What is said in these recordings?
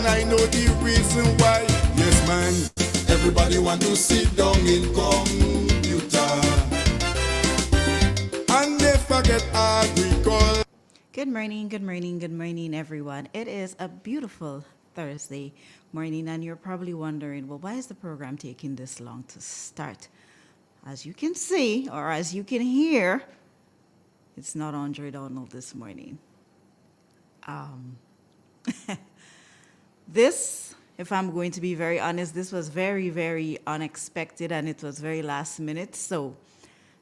and I know the reason why. Yes, man. Everybody want to sit down in computer, and they forget agriculture. Good morning, good morning, good morning, everyone. It is a beautiful Thursday morning, and you're probably wondering, well, why is the program taking this long to start? As you can see, or as you can hear, it's not Andre Donald this morning. This, if I'm going to be very honest, this was very, very unexpected, and it was very last minute. So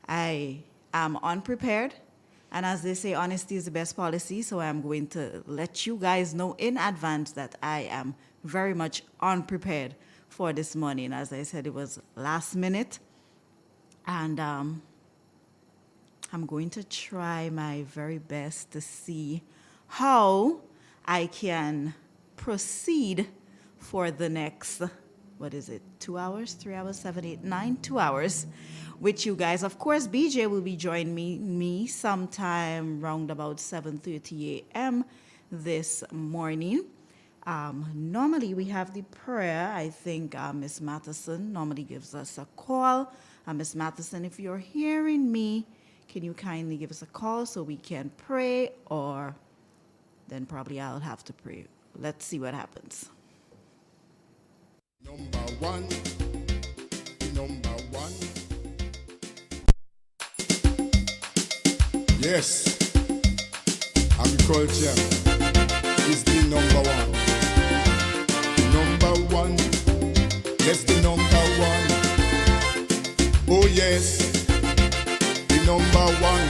I am unprepared. And as they say, honesty is the best policy. So I'm going to let you guys know in advance that I am very much unprepared for this morning. As I said, it was last minute. And I'm going to try my very best to see how I can proceed for the next, 2 hours, 3 hours, 7, 8, 9, 2 hours with you guys. Of course, BJ will be joining me sometime around about 7:30 a.m. this morning. Normally, we have the prayer. I think Miss Matheson normally gives us a call. Miss Matheson, if you're hearing me, can you kindly give us a call so we can pray, or then probably I'll have to pray. Let's see what happens. Number one. Yes, agriculture is the number one. Number one, yes, the number one. Oh yes, the number one.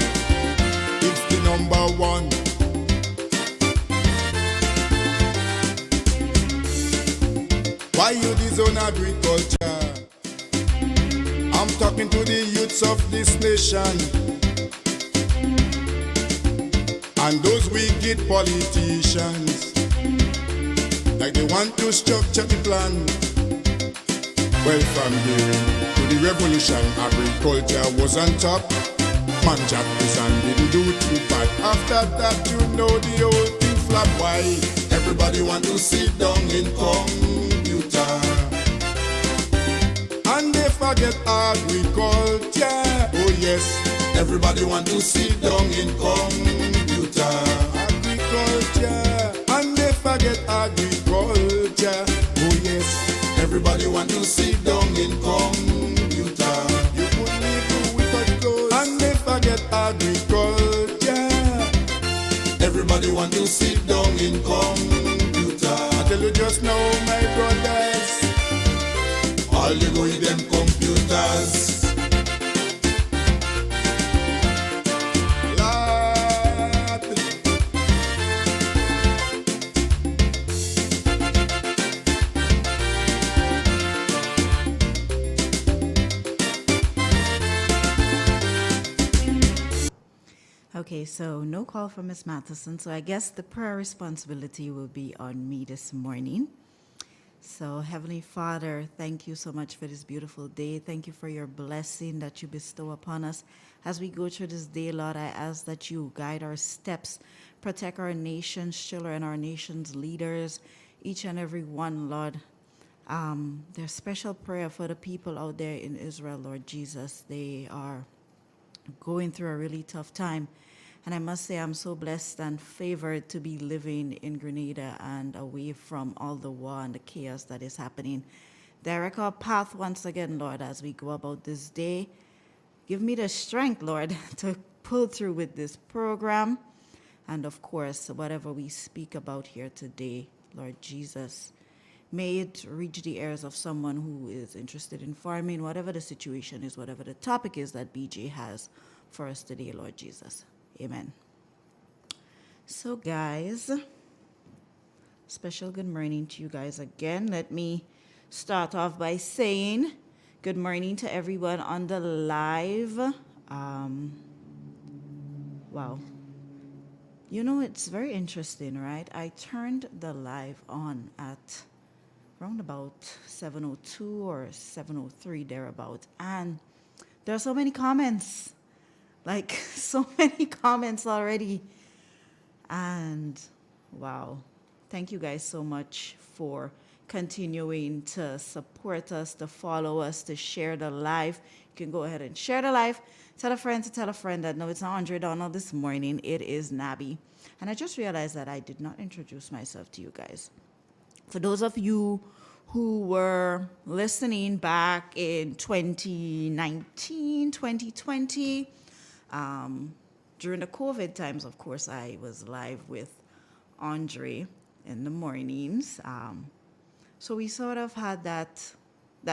It's the number one. Why you disown agriculture? I'm talking to the youths of this nation and those wicked politicians, like they want to structure the plan. Well, from the to the revolution, agriculture was on top. Man jacked his and didn't do too bad. After that, you know the whole thing flop. Why? Everybody want to sit down in computer, and they forget agriculture. Oh yes, everybody want to sit down in computer, agriculture, and they forget agriculture. Oh yes, everybody want to sit down in computer. You couldn't live without goals, and they forget agriculture. Everybody want to sit down in computer. I tell you just now, my brothers, all you go with them computers. Okay, so no call from Miss Matheson, so I guess the prayer responsibility will be on me this morning. So, Heavenly Father, thank you so much for this beautiful day. Thank you for your blessing that you bestow upon us. As we go through this day, Lord, I ask that you guide our steps, protect our nation's children, our nation's leaders, each and every one, Lord. There's special prayer for the people out there in Israel, Lord Jesus. They are going through a really tough time. And I must say, I'm so blessed and favored to be living in Grenada and away from all the war and the chaos that is happening. Direct our path once again, Lord, as we go about this day. Give me the strength, Lord, to pull through with this program. And of course, whatever we speak about here today, Lord Jesus, may it reach the ears of someone who is interested in farming, whatever the situation is, whatever the topic is that BJ has for us today, Lord Jesus. Amen. So, guys, special good morning to you guys again. Let me start off by saying good morning to everyone on the live. Wow. You know, it's very interesting, right? I turned the live on at around about 7:02 or 7:03 thereabout, and there are so many comments, like so many comments already, and wow, thank you guys so much for continuing to support us, to follow us, to share the live. You can go ahead and share the live. Tell a friend to tell a friend that no, it's not Andre Donald this morning. It is Nabi. And I just realized that I did not introduce myself to you guys. For those of you who were listening back in 2019, 2020, during the COVID times, of course, I was live with Andre in the mornings. So we sort of had that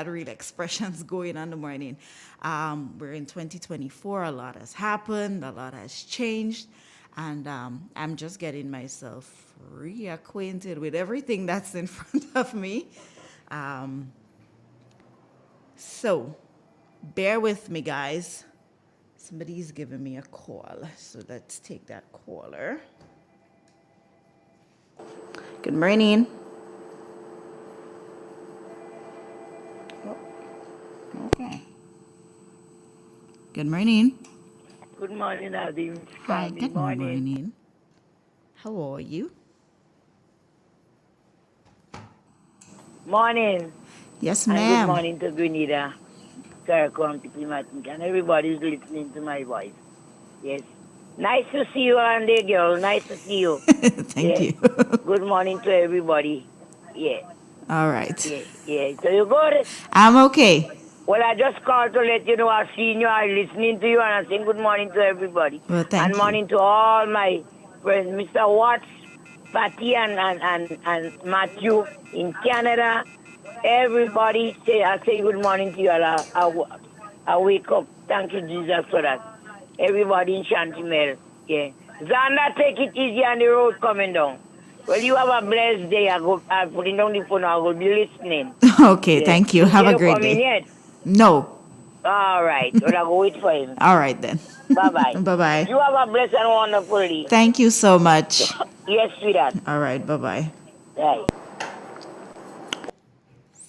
real expressions going on in the morning. We're in 2024. A lot has happened. A lot has changed. And I'm just getting myself reacquainted with everything that's in front of me. So bear with me, guys. Somebody's giving me a call. So let's take that caller. Good morning. Okay. Good morning. Good morning, Nadim. Hi, good morning. How are you? Morning. Yes, And ma'am. good morning to Grenada, Caracom, Diplomatic, and everybody's listening to my voice. Yes. Nice to see you, Andy, girl. Nice to see you. Thank you. Good morning to everybody. Yeah. All right. Yeah. So you good? I'm okay. Well, I just called to let you know I've seen you, I'm listening to you, and I'm saying good morning to everybody. Well, thank and you. morning to all my friends, Mr. Watts, Patty, and Matthew in Canada. Everybody, I say good morning to you all. I wake up. Thank you, Jesus, for that. Everybody in Chantimel. Yeah. Xander, take it easy on the road coming down. Well, you have a blessed day. I'm putting down the phone. I will be listening. Okay, Yeah. thank you. Have a You great coming day. yet? No. All right. Well, I'll go wait for him. All right then. Bye-bye. Bye-bye. You have a blessed and wonderful day. Thank you so much. Yes, sweetheart. All right, bye-bye. Right.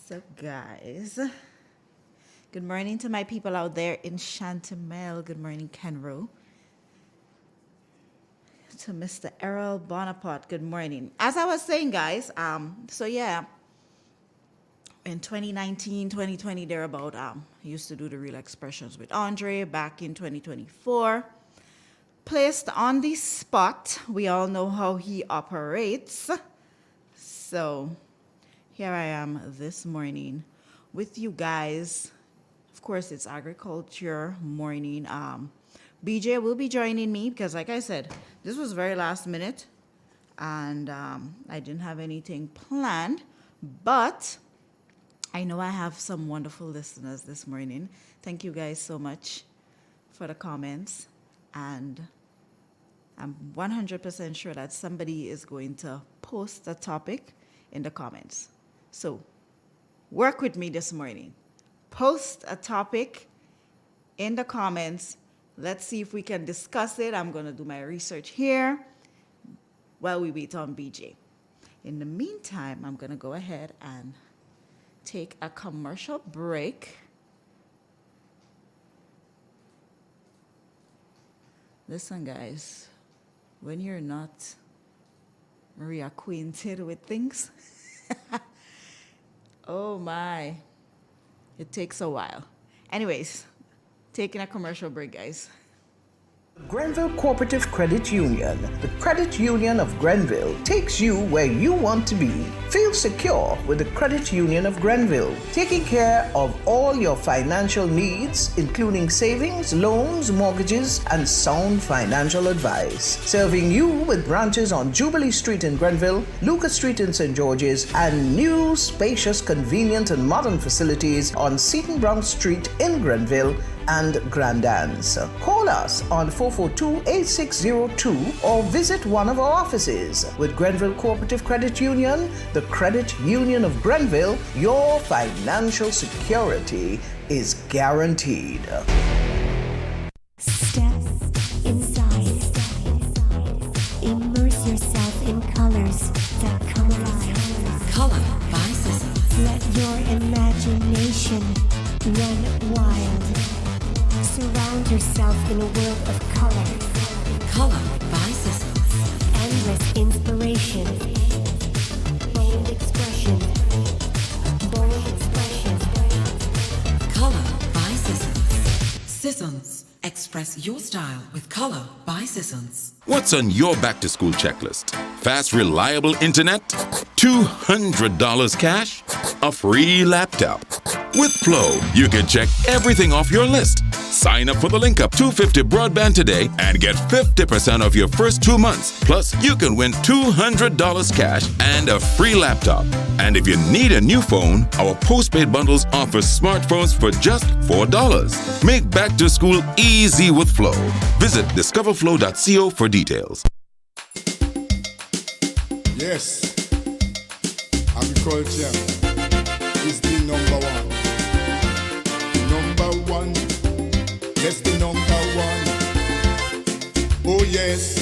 So, guys, good morning to my people out there in Chantemelle. Good morning, Kenro. To Mr. Errol Bonaparte, good morning. As I was saying, guys, in 2019, 2020, thereabout, I used to do the Real Expressions with Andre back in 2024. Placed on the spot. We all know how he operates. So here I am this morning with you guys. Of course, it's agriculture morning. BJ will be joining me because, like I said, this was very last minute and I didn't have anything planned, but I know I have some wonderful listeners this morning. Thank you guys so much for the comments, and I'm 100% sure that somebody is going to post a topic in the comments. So work with me this morning. Post a topic in the comments. Let's see if we can discuss it. I'm going to do my research here while we wait on BJ. In the meantime, I'm going to go ahead and take a commercial break. Listen, guys, when you're not reacquainted with things, oh my, it takes a while. Anyways, taking a commercial break, guys. Grenville Cooperative Credit Union, the credit union of Grenville, takes you where you want to be. Feel secure with the Credit Union of Grenville, taking care of all your financial needs, including savings, loans, mortgages, and sound financial advice. Serving you with branches on Jubilee Street in Grenville, Lucas Street in St. George's, and new, spacious, convenient, and modern facilities on Seton Brown Street in Grenville and Grand Anse. Call us on 442-8602 or visit one of our offices. With Grenville Cooperative Credit Union, the credit union of Grenville, your financial security is guaranteed. Step inside. Immerse yourself in colors that come alive. Color by Sissy. Let your imagination run wild. Surround yourself in a world of color. Color by Sissy. Endless inspiration. Express your style with color by Sissons. What's on your back to school checklist? Fast, reliable internet? $200 cash? A free laptop? With Flow, you can check everything off your list. Sign up for the Link Up 250 broadband today and get 50% off your first 2 months. Plus, you can win $200 cash and a free laptop. And if you need a new phone, our postpaid bundles offer smartphones for just $4. Make back to school easy with Flow. Visit discoverflow.co for details. Yes, agriculture is the number one. Number one, yes, the number one. Oh yes,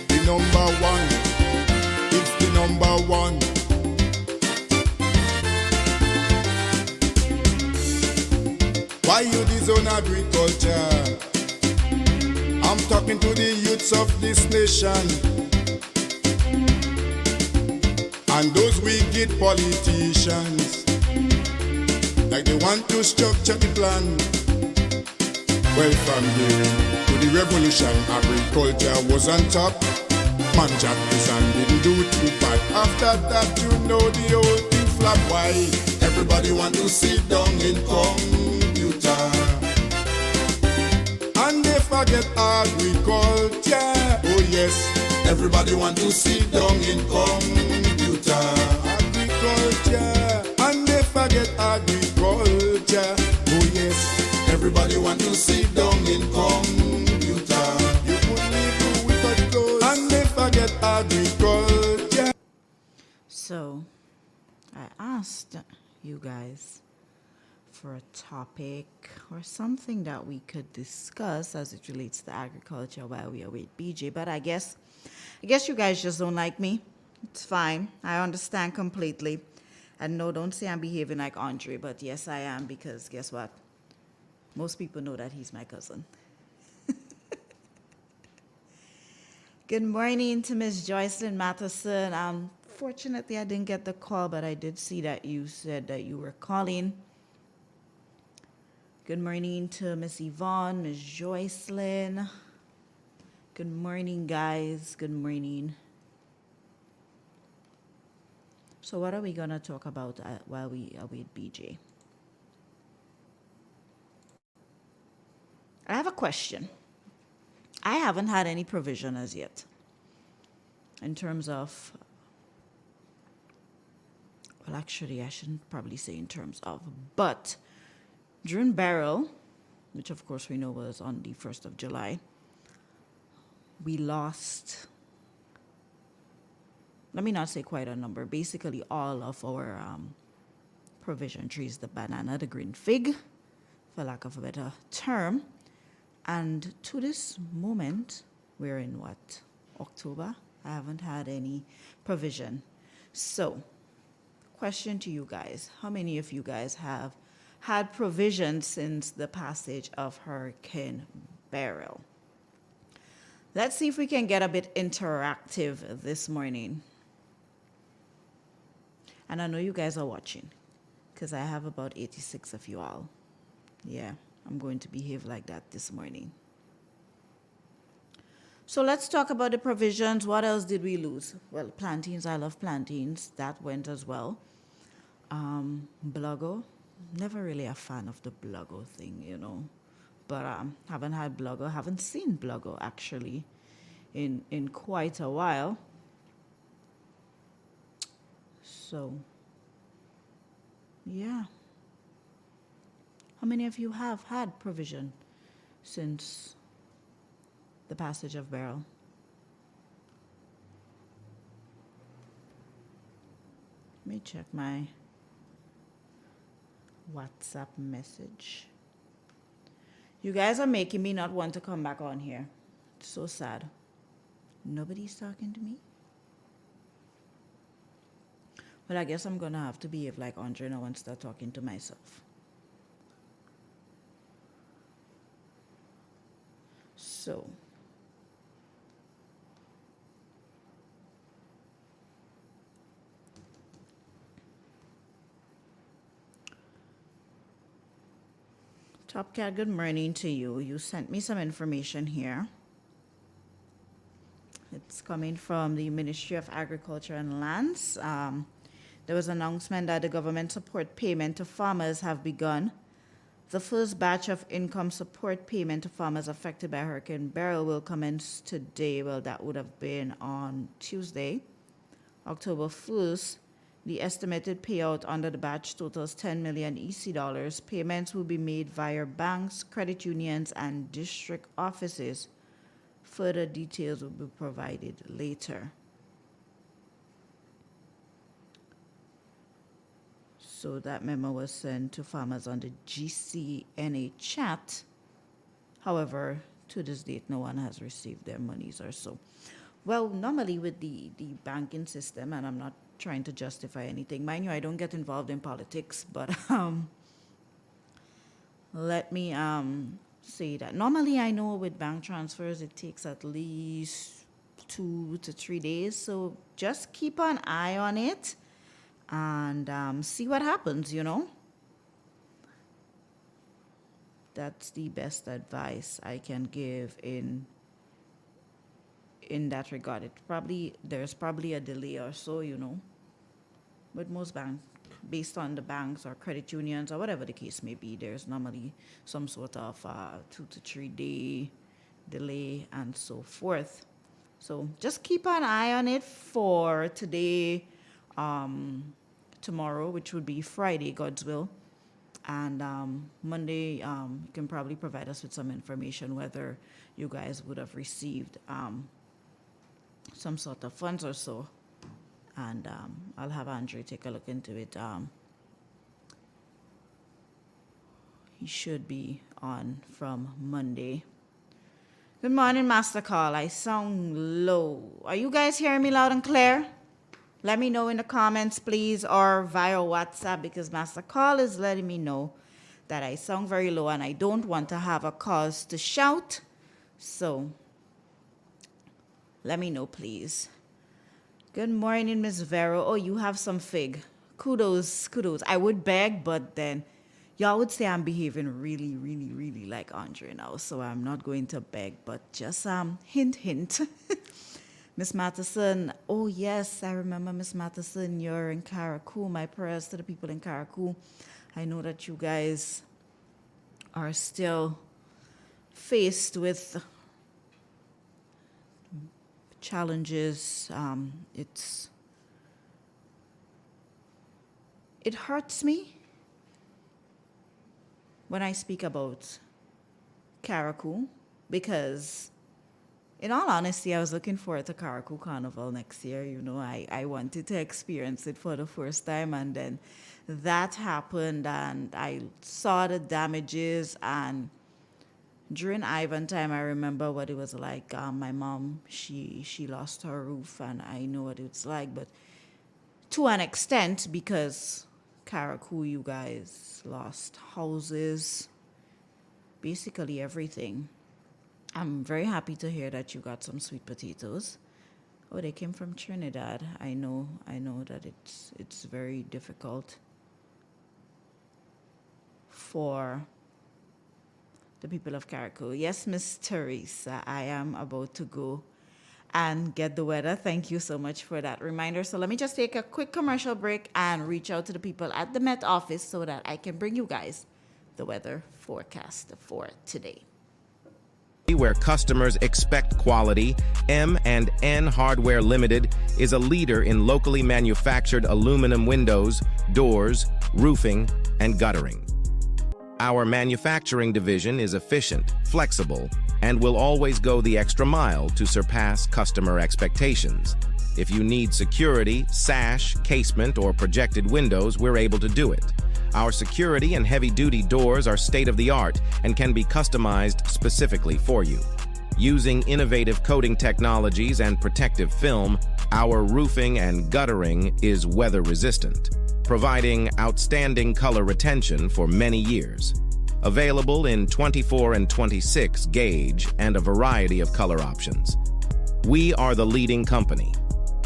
the number one. It's the number one. Why you disown agriculture? I'm talking to the youths of this nation and those wicked politicians, like they want to structure the plan. Well, from to the revolution, agriculture was on top. Man jacked this and didn't do too bad. After that, you know the whole thing flop. Why? Everybody want to sit down in computer, and they forget agriculture. Oh yes, everybody want to sit down in computer, agriculture, and they forget agriculture. Oh yes, everybody want to sit down in computer. You could live without those, and they forget agriculture. So, I asked you guys for a topic or something that we could discuss as it relates to agriculture while we await BJ. But I guess you guys just don't like me. It's fine. I understand completely. And no, don't say I'm behaving like Andre, but yes, I am, because guess what? Most people know that he's my cousin. Good morning to Miss Joycelyn Matheson. Unfortunately, I didn't get the call, but I did see that you said that you were calling. Good morning to Miss Yvonne, Miss Joycelyn. Good morning, guys. Good morning. So what are we going to talk about while we await BJ? I have a question. I haven't had any provision as yet in terms of, well, actually, I shouldn't probably say in terms of, but during Beryl, which of course we know was on the 1st of July, we lost, let me not say quite a number, basically all of our provision trees, the banana, the green fig, for lack of a better term. And to this moment, we're in what, October? I haven't had any provision. So, question to you guys, how many of you guys have had provision since the passage of Hurricane Beryl? Let's see if we can get a bit interactive this morning. And I know you guys are watching, because I have about 86 of you all. Yeah, I'm going to behave like that this morning. So let's talk about the provisions. What else did we lose? Well, plantains, I love plantains. That went as well. Blago, never really a fan of the Blago thing, you know. But haven't had Blago, haven't seen Blago actually in quite a while. So, yeah. How many of you have had provision since the passage of Beryl? Let me check my WhatsApp message. You guys are making me not want to come back on here. It's so sad. Nobody's talking to me. Well, I guess I'm going to have to behave like Andre now and start talking to myself. So, Top Cat, good morning to you. You sent me some information here. It's coming from the Ministry of Agriculture and Lands. There was an announcement that the government support payment to farmers have begun. The first batch of income support payment to farmers affected by Hurricane Beryl will commence today. Well, that would have been on Tuesday, October 1st. The estimated payout under the batch totals 10 million EC dollars. Payments will be made via banks, credit unions, and district offices. Further details will be provided later. So that memo was sent to farmers on the GCNA chat. However, to this date, no one has received their monies or so. Well, normally with the banking system, and I'm not trying to justify anything. Mind you, I don't get involved in politics, but let me say that normally I know with bank transfers it takes at least 2 to 3 days. So just keep an eye on it and see what happens, you know. That's the best advice I can give in that regard. There's probably a delay or so, you know. With most banks, based on the banks or credit unions or whatever the case may be, there's normally some sort of 2 to 3 day delay and so forth. So just keep an eye on it for today, tomorrow, which would be Friday, God's will. And Monday, you can probably provide us with some information whether you guys would have received some sort of funds or so. And I'll have Andre take a look into it. He should be on from Monday. Good morning, Master Call. I sound low. Are you guys hearing me loud and clear? Let me know in the comments, please, or via WhatsApp, because Master Call is letting me know that I sound very low and I don't want to have a cause to shout. So let me know, please. Good morning, Miss Vero. Oh, you have some fig. Kudos. I would beg, but then y'all would say I'm behaving really, really, really like Andre now. So I'm not going to beg, but just hint. Miss Matheson. Oh, yes, I remember, Miss Matheson. You're in Caracou. My prayers to the people in Caracou. I know that you guys are still faced with challenges. It hurts me when I speak about Caracou, because in all honesty, I was looking forward to Caracou Carnival next year. You know, I wanted to experience it for the first time, and then that happened and I saw the damages. And during Ivan time, I remember what it was like. My mom, she lost her roof, and I know what it's like, but to an extent, because Caracou, you guys lost houses, basically everything. I'm very happy to hear that you got some sweet potatoes. Oh, they came from Trinidad. I know that it's very difficult for the people of Caracou. Yes, Miss Teresa, I am about to go and get the weather. Thank you so much for that reminder. So let me just take a quick commercial break and reach out to the people at the Met office so that I can bring you guys the weather forecast for today. Where customers expect quality, M&N Hardware Limited is a leader in locally manufactured aluminum windows, doors, roofing, and guttering. Our manufacturing division is efficient, flexible, and will always go the extra mile to surpass customer expectations. If you need security, sash, casement, or projected windows, we're able to do it. Our security and heavy-duty doors are state-of-the-art and can be customized specifically for you. Using innovative coating technologies and protective film, our roofing and guttering is weather-resistant, providing outstanding color retention for many years. Available in 24 and 26 gauge and a variety of color options. We are the leading company,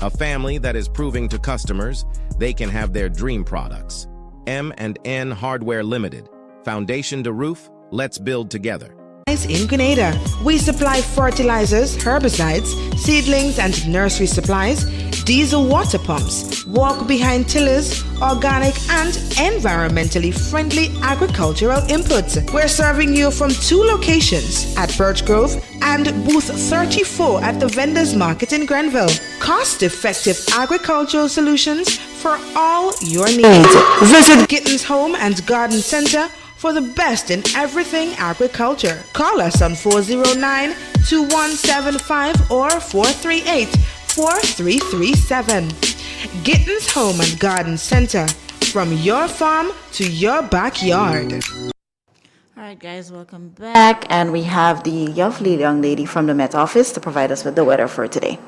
a family that is proving to customers they can have their dream products. M&N Hardware Limited, foundation to roof, Let's build together. In Grenada, we supply fertilizers, herbicides, seedlings and nursery supplies, diesel water pumps, walk behind tillers, organic and environmentally friendly agricultural inputs. We're serving you from 2 locations at Birch Grove and booth 34 at the Vendors Market in Grenville. Cost-effective agricultural solutions for all your needs. Visit Gittins Home and Garden Center for the best in everything agriculture. Call us on 409-2175 or 438-4337. Gittins Home and Garden Center, from your farm to your backyard. All right, guys, welcome back. And we have the lovely young lady from the Met Office to provide us with the weather for today.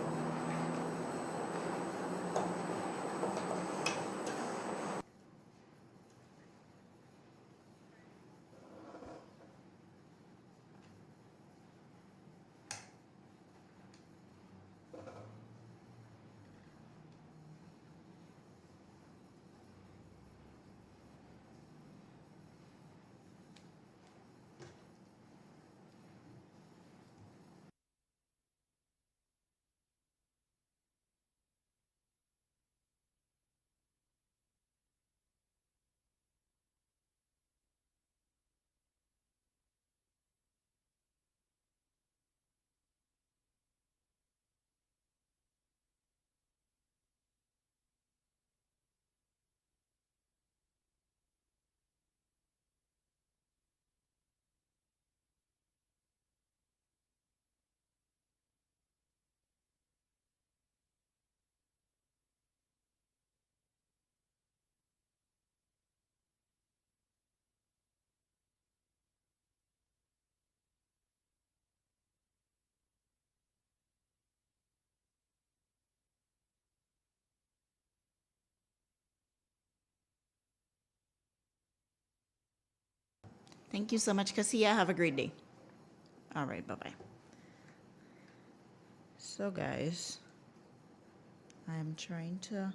Thank you so much, Cassia. Have a great day. All right, bye-bye. So, guys, I'm trying to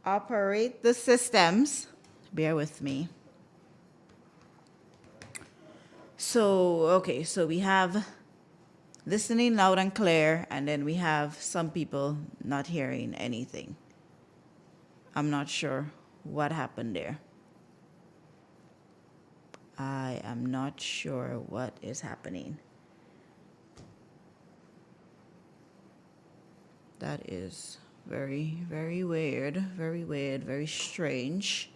operate the systems. Bear with me. So, okay, so we have listening loud and clear, and then we have some people not hearing anything. I'm not sure what happened there. I am not sure what is happening. That is very, very weird, very strange,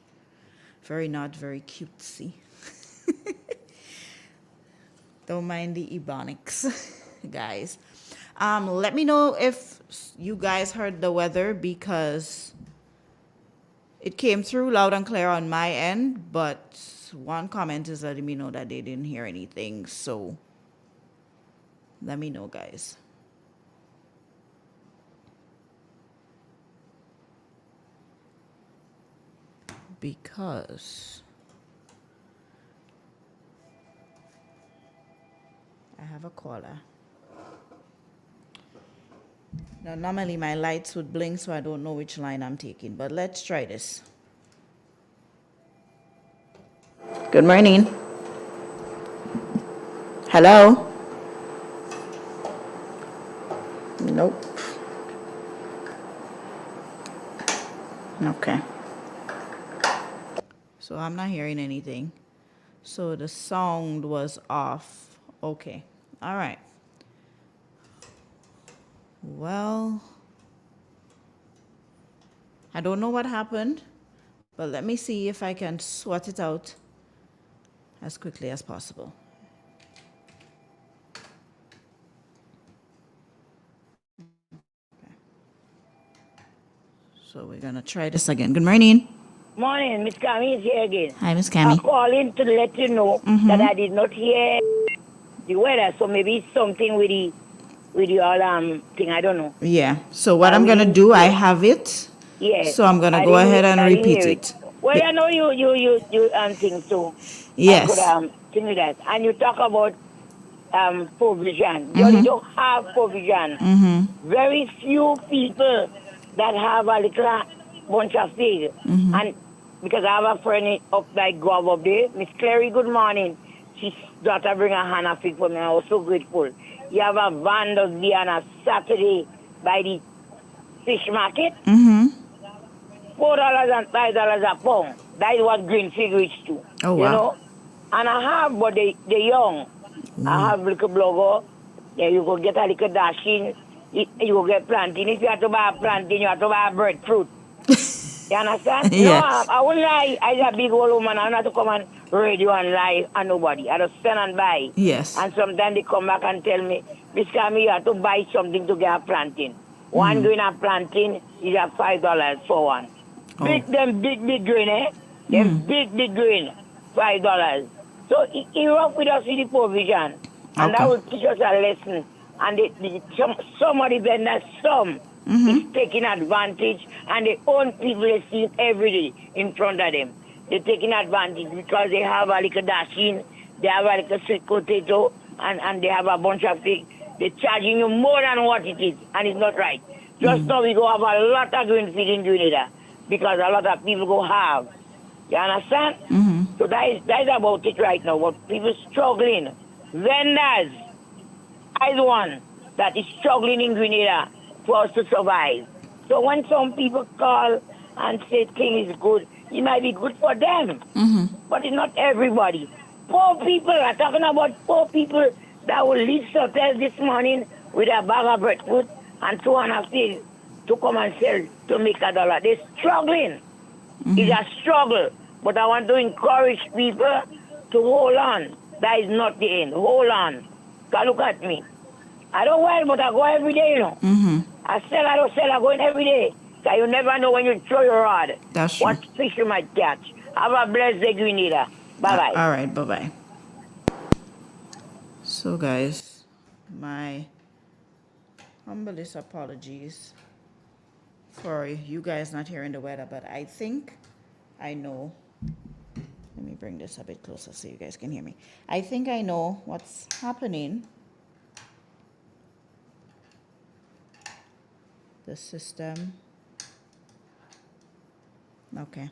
not very cutesy. Don't mind the ebonics, guys. Let me know if you guys heard the weather, because it came through loud and clear on my end, but one comment is letting me know that they didn't hear anything. So let me know, guys. Because I have a caller. Now, normally my lights would blink, so I don't know which line I'm taking, but let's try this. Good morning. Hello? Nope. Okay. So I'm not hearing anything. So the sound was off. Okay. All right. Well, I don't know what happened, but let me see if I can sort it out as quickly as possible. Okay. So we're gonna try this again. Good morning. Morning, Miss Cammy is here again. Hi, Miss Cammy. I'm calling to let you know that I did not hear the weather, so maybe it's something with the thing, I don't know. Yeah. So what I'm gonna do, I have it. Yeah. So I'm gonna go ahead and repeat it. Well, I know you think so. Yes. I could think of that. And you talk about provision. You don't have provision. Very few people that have a little bunch of seed. And because I have a friend up like Grove up there. Miss Clary, good morning. She's daughter bring a Hannah fig for me. I was so grateful. You have a van does be on a Saturday by the fish market. Mm-hmm. $4 and $5 a pound. That is what green fig reach to. Oh, wow. You know? And I have, but they young. I have little blogger. Yeah, you go get a little dashing. You go get plantain. If you have to buy a plantain, you have to buy a breadfruit. You understand? Yes. No, I won't lie. I'm a big old woman. I don't have to come and radio and lie on nobody. I just stand and buy. Yes. And sometimes they come back and tell me, Miss Camille, you have to buy something to get a plantain. One grain of plantain is at $5 for one. Oh. Big grain, eh? Them big grain, $5. So he rough with us with the provision. And that will teach us a lesson. And some of the vendors, is taking advantage, and their own people they see it every day in front of them. They're taking advantage because they have a little dasheen, they have a little sweet potato, and they have a bunch of things. They're charging you more than what it is, and it's not right. Just now we go have a lot of green feed in Grenada because a lot of people go have. You understand? So that is about it right now. But people struggling. Vendors is one that is struggling in Grenada for us to survive. So when some people call and say things is good, it might be good for them. But it's not everybody. Poor people, I'm talking about poor people that will leave hotels this morning with a bag of breadfruit and 2.5 days to come and sell to make $1. They're struggling. It's a struggle. But I want to encourage people to hold on. That is not the end. Hold on. Because look at me. I don't well, but I go every day, you know. I sell, I don't sell, I go in every day. So you never know when you throw your rod. That's true. What fish you might catch. Have a blessed day, Grenada. Bye-bye. All right, bye-bye. So, guys, my humblest apologies for you guys not hearing the weather, but I think I know. Let me bring this a bit closer so you guys can hear me. I think I know what's happening. The system. Okay.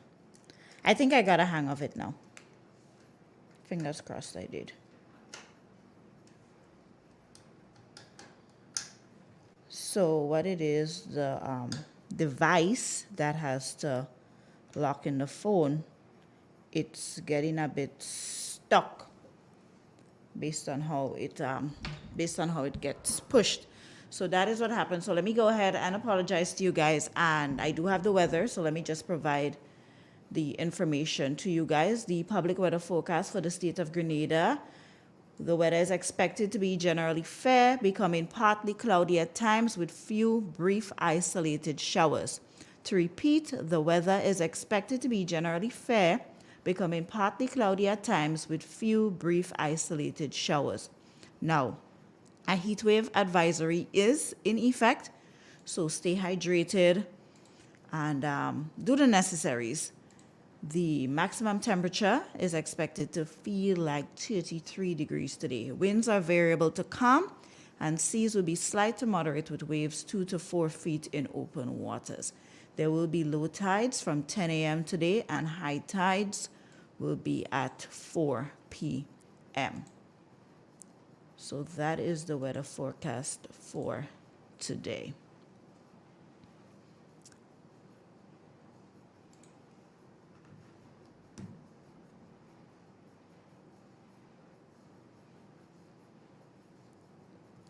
I think I got a hang of it now. Fingers crossed I did. So what it is, the device that has to lock in the phone, it's getting a bit stuck based on how it gets pushed. So that is what happened. So let me go ahead and apologize to you guys. And I do have the weather, so let me just provide the information to you guys. The public weather forecast for the state of Grenada. The weather is expected to be generally fair, becoming partly cloudy at times with few brief isolated showers. To repeat, the weather is expected to be generally fair, becoming partly cloudy at times with few brief isolated showers. Now, a heat wave advisory is in effect, so stay hydrated and do the necessaries. The maximum temperature is expected to feel like 33 degrees today. Winds are variable to calm, and seas will be slight to moderate with waves 2 to 4 feet in open waters. There will be low tides from 10 a.m. today, and high tides will be at 4 p.m. So that is the weather forecast for today.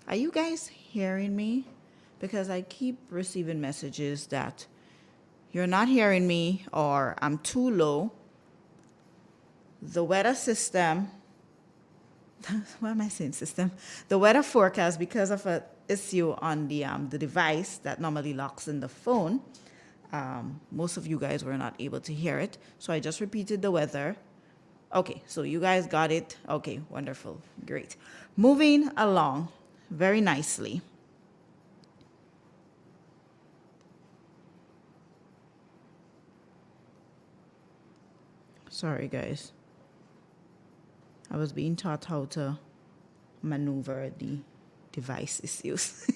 Are you guys hearing me? Because I keep receiving messages that you're not hearing me or I'm too low. The weather system, what am I saying system? The weather forecast, because of an issue on the device that normally locks in the phone, most of you guys were not able to hear it. So I just repeated the weather. Okay, so you guys got it. Okay, wonderful, great. Moving along very nicely. Sorry, guys. I was being taught how to maneuver the device issues.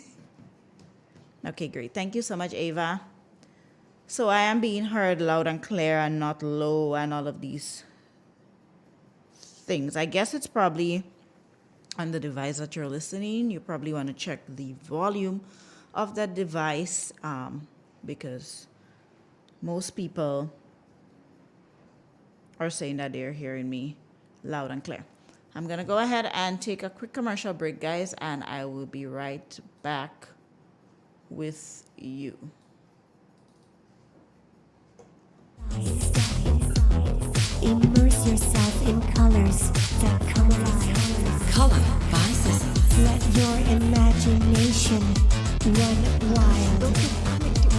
Okay, great. Thank you so much, Ava. So I am being heard loud and clear and not low and all of these things. I guess it's probably on the device that you're listening. You probably want to check the volume of that device because most people are saying that they're hearing me loud and clear. I'm going to go ahead and take a quick commercial break, guys, and I will be right back with you. Immerse yourself in colors that come alive. Color by Sissons. Let your imagination run wild.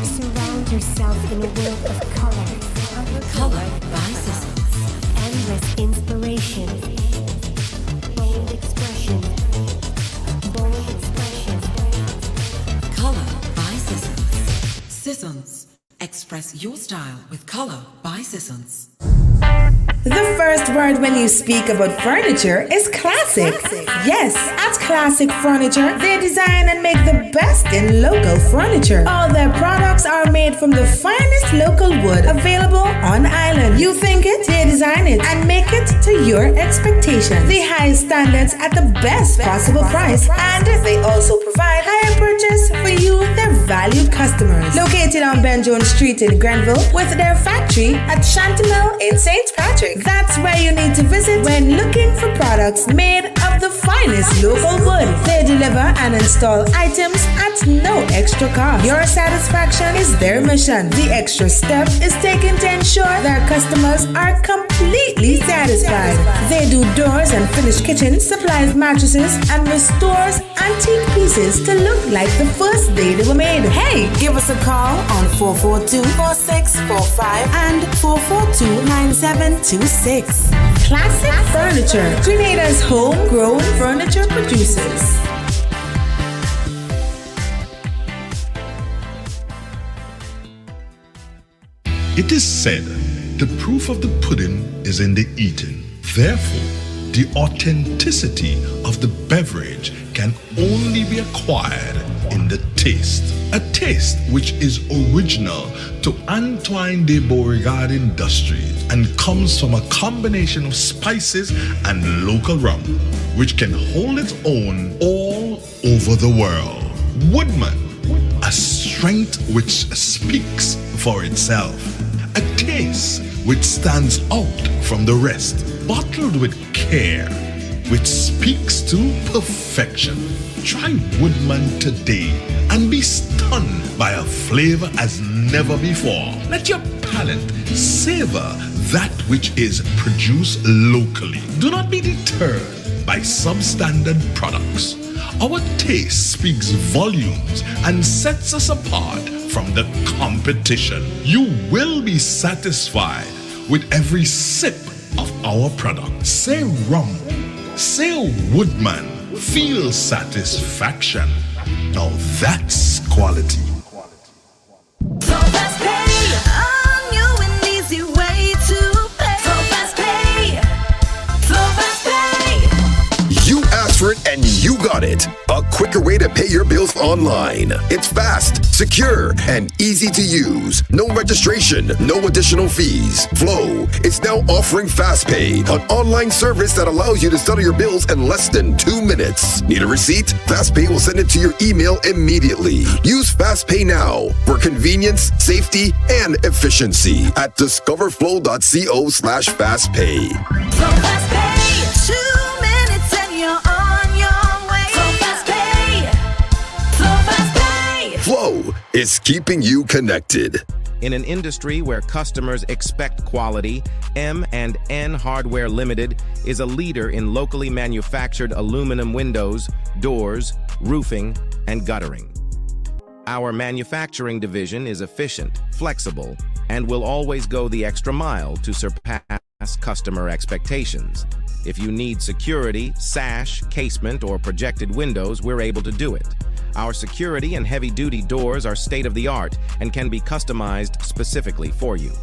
Surround yourself in a world of color. Color by Sissons. Endless inspiration. Bold expression. Bold expression. Color by Sissons. Sissons. Express your style with Color by Sissons. The first word when you speak about furniture is classic. Yes, at Classic Furniture, they design and make the best in local furniture. All their products are made from the finest local wood available on island. You think it, they design it and make it to your expectations. The highest standards at the best possible price, and they also provide higher purchase for you, their valued customers. Located on Ben Jones Street in Grenville, with their factory at Chantemelle in St. Patrick. That's where you need to visit when looking for products made of the finest local wood. They deliver and install items at no extra cost. Your satisfaction is their mission. The extra step is taken to ensure their customers are completely satisfied. They do doors and finished kitchens, supplies mattresses, and restores antique pieces to look like the first day they were made. Hey, give us a call on 442-4645 and 442-9726. Classic Furniture, Grenada's homegrown furniture producers. It is said, the proof of the pudding is in the eating. Therefore, the authenticity of the beverage can only be acquired in the taste. A taste which is original to Antoine de Beauregard Industries and comes from a combination of spices and local rum, which can hold its own all over the world. Woodman, a strength which speaks for itself. A taste which stands out from the rest, bottled with care, which speaks to perfection. Try Woodman today and be stunned by a flavor as never before. Let your palate savor that which is produced locally. Do not be deterred by substandard products. Our taste speaks volumes and sets us apart from the competition. You will be satisfied with every sip of our product. Say rum, say Woodman, feel satisfaction. Now that's quality. You asked for it and you got it. A quicker way to pay your bills online. It's fast, secure, and easy to use. No registration, no additional fees. Flow is now offering FastPay, an online service that allows you to settle your bills in less than 2 minutes. Need a receipt? FastPay will send it to your email immediately. Use FastPay now for convenience, safety, and efficiency at discoverflow.co/fastpay. Flow FastPay. 2 minutes and you're on your way. Flow FastPay. Flow FastPay. Flow is keeping you connected. In an industry where customers expect quality, M&N Hardware Limited is a leader in locally manufactured aluminum windows, doors, roofing, and guttering. Our manufacturing division is efficient, flexible, and will always go the extra mile to surpass customer expectations. If you need security, sash, casement, or projected windows, we're able to do it. Our security and heavy-duty doors are state-of-the-art and can be customized specifically for you.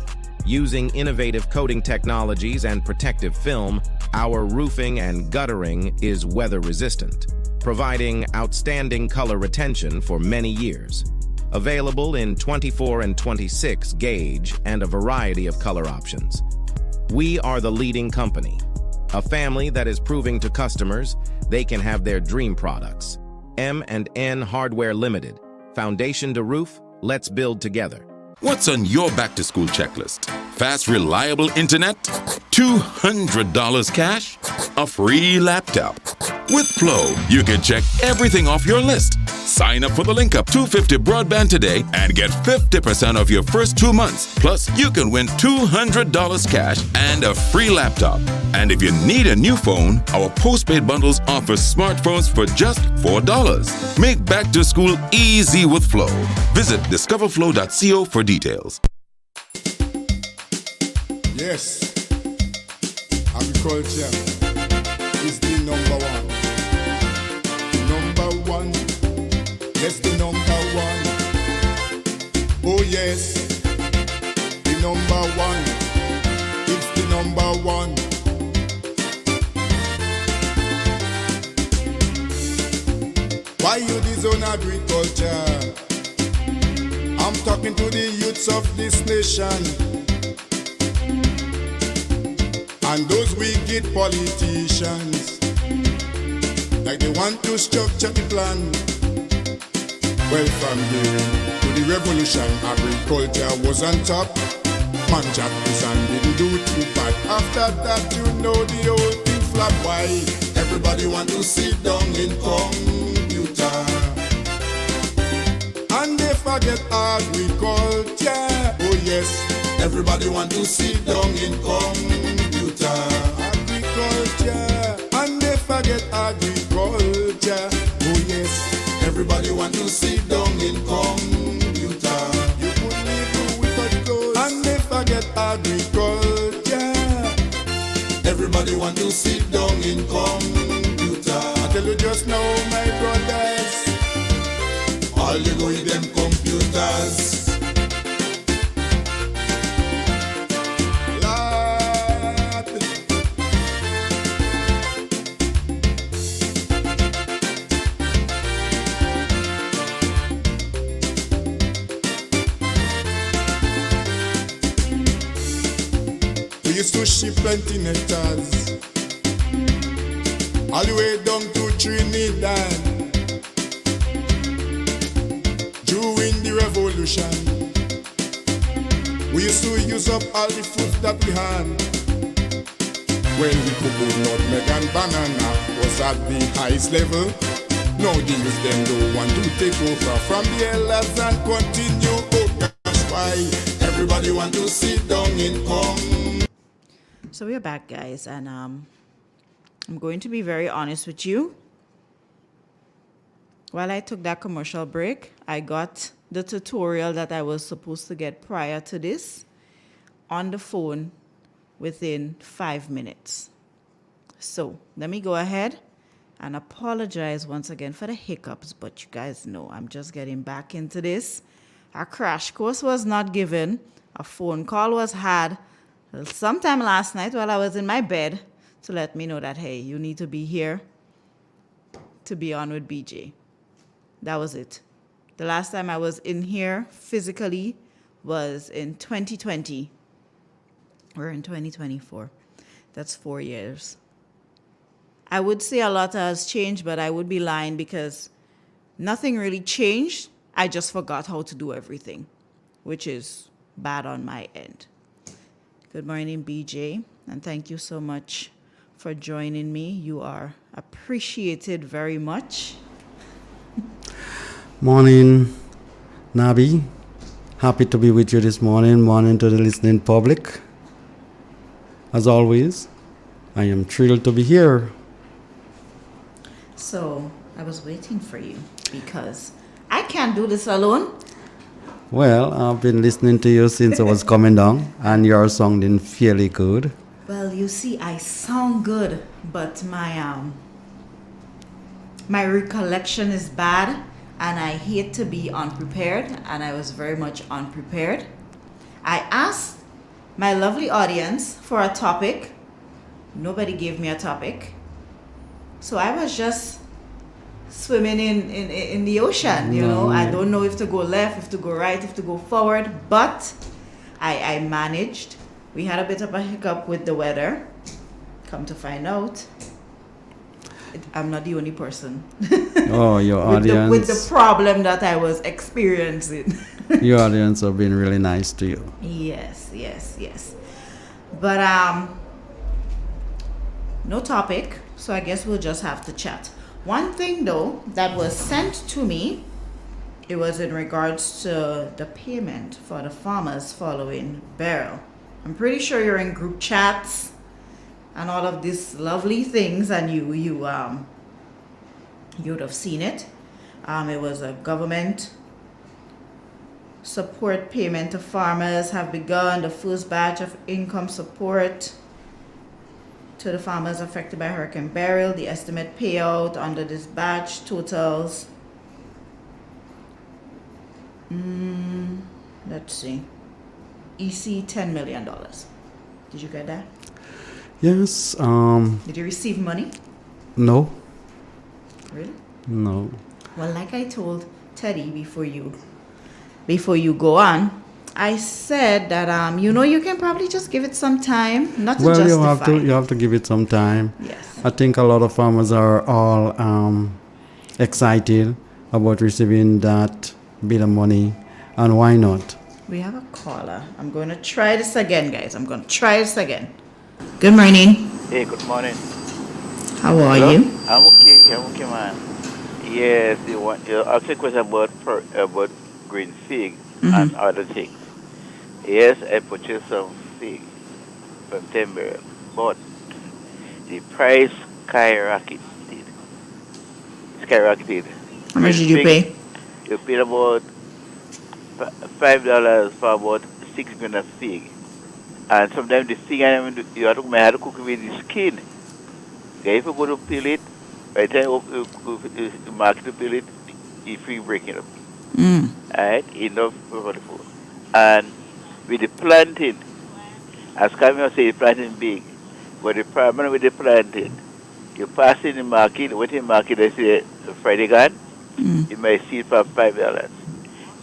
Using innovative coating technologies and protective film, our roofing and guttering is weather-resistant, providing outstanding color retention for many years. Available in 24 and 26 gauge and a variety of color options. We are the leading company, a family that is proving to customers they can have their dream products. M&N Hardware Limited. Foundation to roof, let's build together. What's on your back-to-school checklist? Fast, reliable internet? $200 cash? A free laptop? With Flow, you can check everything off your list. Sign up for the Link Up 250 broadband today and get 50% off your first 2 months. Plus, you can win $200 cash and a free laptop. And if you need a new phone, our postpaid bundles offer smartphones for just $4. Make back to school easy with Flow. Visit discoverflow.co for details. Yes, agriculture is the number one. Number one, yes, the number one. Oh yes, the number one. It's the number one. Why you disown agriculture? I'm talking to the youths of this nation and those wicked politicians, like they want to structure the plan. Well, from the to the revolution, agriculture was on top. Man jacked this and didn't do too bad. After that, you know the whole thing flop. Why? Everybody want to sit down in computer, and they forget agriculture. Oh yes, everybody want to sit down in computer, agriculture, and they forget agriculture. Oh yes, everybody want to sit down in computer. You couldn't live without clothes, and they forget agriculture. Everybody want to sit down in computer. I tell you just now, my brothers, all you go with them computers. We used to ship plenty nectars all the way down to Trinidad during the revolution. We used to use up all the fruits that we had. When we could do nutmeg and banana was at the highest level. Now the youth them don't want to take over from the elders and continue. Oh gosh, why everybody want to sit down in So we're back, guys, and I'm going to be very honest with you. While I took that commercial break, I got the tutorial that I was supposed to get prior to this on the phone within 5 minutes. So let me go ahead and apologize once again for the hiccups, but you guys know I'm just getting back into this. A crash course was not given. A phone call was had sometime last night while I was in my bed to let me know that, hey, you need to be here to be on with BJ. That was it. The last time I was in here physically was in 2020. We're in 2024. That's 4 years. I would say a lot has changed, but I would be lying because nothing really changed. I just forgot how to do everything, which is bad on my end. Good morning, BJ, and thank you so much for joining me. You are appreciated very much. Morning, Nabi. Happy to be with you this morning. Morning to the listening public. As always, I am thrilled to be here. So I was waiting for you because I can't do this alone. Well, I've been listening to you since I was coming down, and you're sounding fairly good. Well, you see, I sound good, but my recollection is bad, and I hate to be unprepared, and I was very much unprepared. I asked my lovely audience for a topic. Nobody gave me a topic. So I was just swimming in the ocean, you know. I don't know if to go left, if to go right, if to go forward, but I managed. We had a bit of a hiccup with the weather. Come to find out, I'm not the only person. Oh, your audience. With the problem that I was experiencing. Your audience have been really nice to you. Yes. But no topic, so I guess we'll just have to chat. One thing though that was sent to me, it was in regards to the payment for the farmers following Beryl. I'm pretty sure you're in group chats and all of these lovely things, and you'd have seen it. It was a government support payment to farmers have begun. The first batch of income support to the farmers affected by Hurricane Beryl. The estimate payout under this batch totals, let's see, EC $10 million. Did you get that? Yes. Did you receive money? No. Really? No. Well, like I told Teddy before you go on, I said that you can probably just give it some time, not to justify. You have to give it some time. Yes. I think a lot of farmers are all excited about receiving that bit of money, and why not? We have a caller. I'm going to try this again, guys. Good morning. Hey, good morning. How are you? I'm okay, man. Yes, you asked a question about green fig and other things. Yes, I purchased some fig from Timber, but the price skyrocketed. How much did you pay? You paid about $5 for about 6 grams of fig. And sometimes the fig, you have to cook with the skin. Okay, if you go to peel it, by the time you mark to peel it, if you break it up. Alright, enough for the food. And with the planting, as Camille said, the planting big. But the problem with the planting, you pass in the market, what in the market, they say Friday gone, you might see it for $5.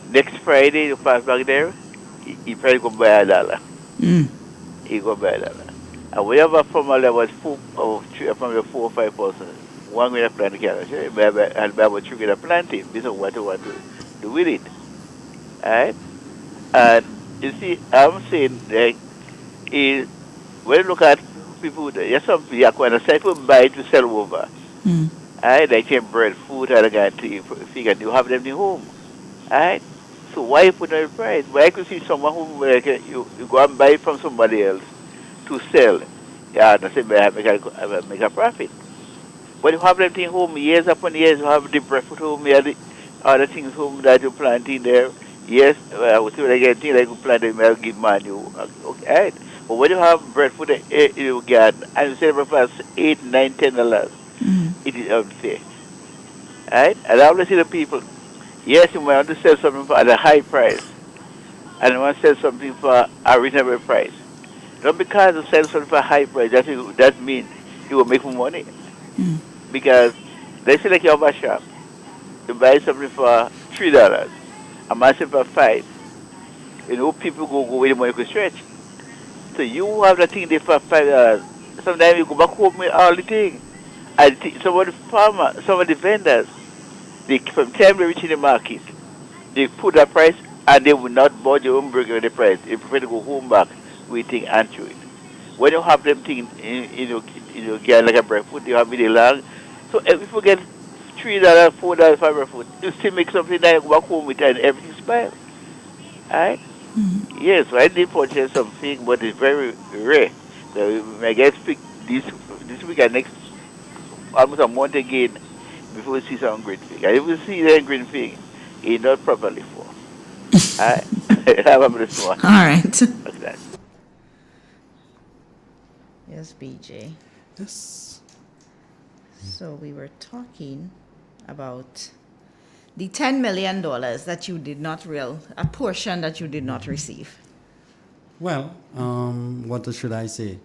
Next Friday, you pass back there, you probably go buy $1. You go buy $1. And we have a farmer that was from the 4 or 5 person. One way to plant carrots, and buy about 3 grams of planting. This is what you want to do with it. Alright? And you see, I'm saying that is when you look at people, there's some people who are going to buy to sell over. Alright? They can bread, food, and figure you have them in the home. Alright? So why put on the price? Why could see someone who you go and buy from somebody else to sell? Yeah, and say make a profit. But you have them thing home years upon years, you have the breadfruit home, you have the other things home that you plant in there. Yes, I would say again, things like you plant them, I'll give man you. Okay, right? But when you have breadfruit in your garden and you sell it for $8, $9, $10, it is unfair. Right? And I always see the people, yes, you might want to sell something for at a high price, and you want to sell something for a reasonable price. Not because you sell something for a high price, that means you will make more money. Because let's say like you have a shop, you buy something for $3, a man sell for $5. You know, people go where the money could stretch. So you have the thing there for $5. Sometimes you go back home with all the things. And some of the farmers, some of the vendors, from the time they reach in the market, they put that price and they will not budge your own burger the price. They prefer to go home back waiting and chew it. When you have them things in your get like a breadfruit, you have it long. So if you get $3, $4 for breadfruit, you still make something that you go back home with and everything's fine. Alright? Yes, so I did purchase something, but it's very rare. So I guess this week and next almost a month again before we see some green fig. And if we see that green fig, it's not properly for. Alright? Have a blessed one. Alright. Like that. Yes, BJ. Yes. So we were talking about the $10 million that you did not a portion that you did not receive. Well, what should I say?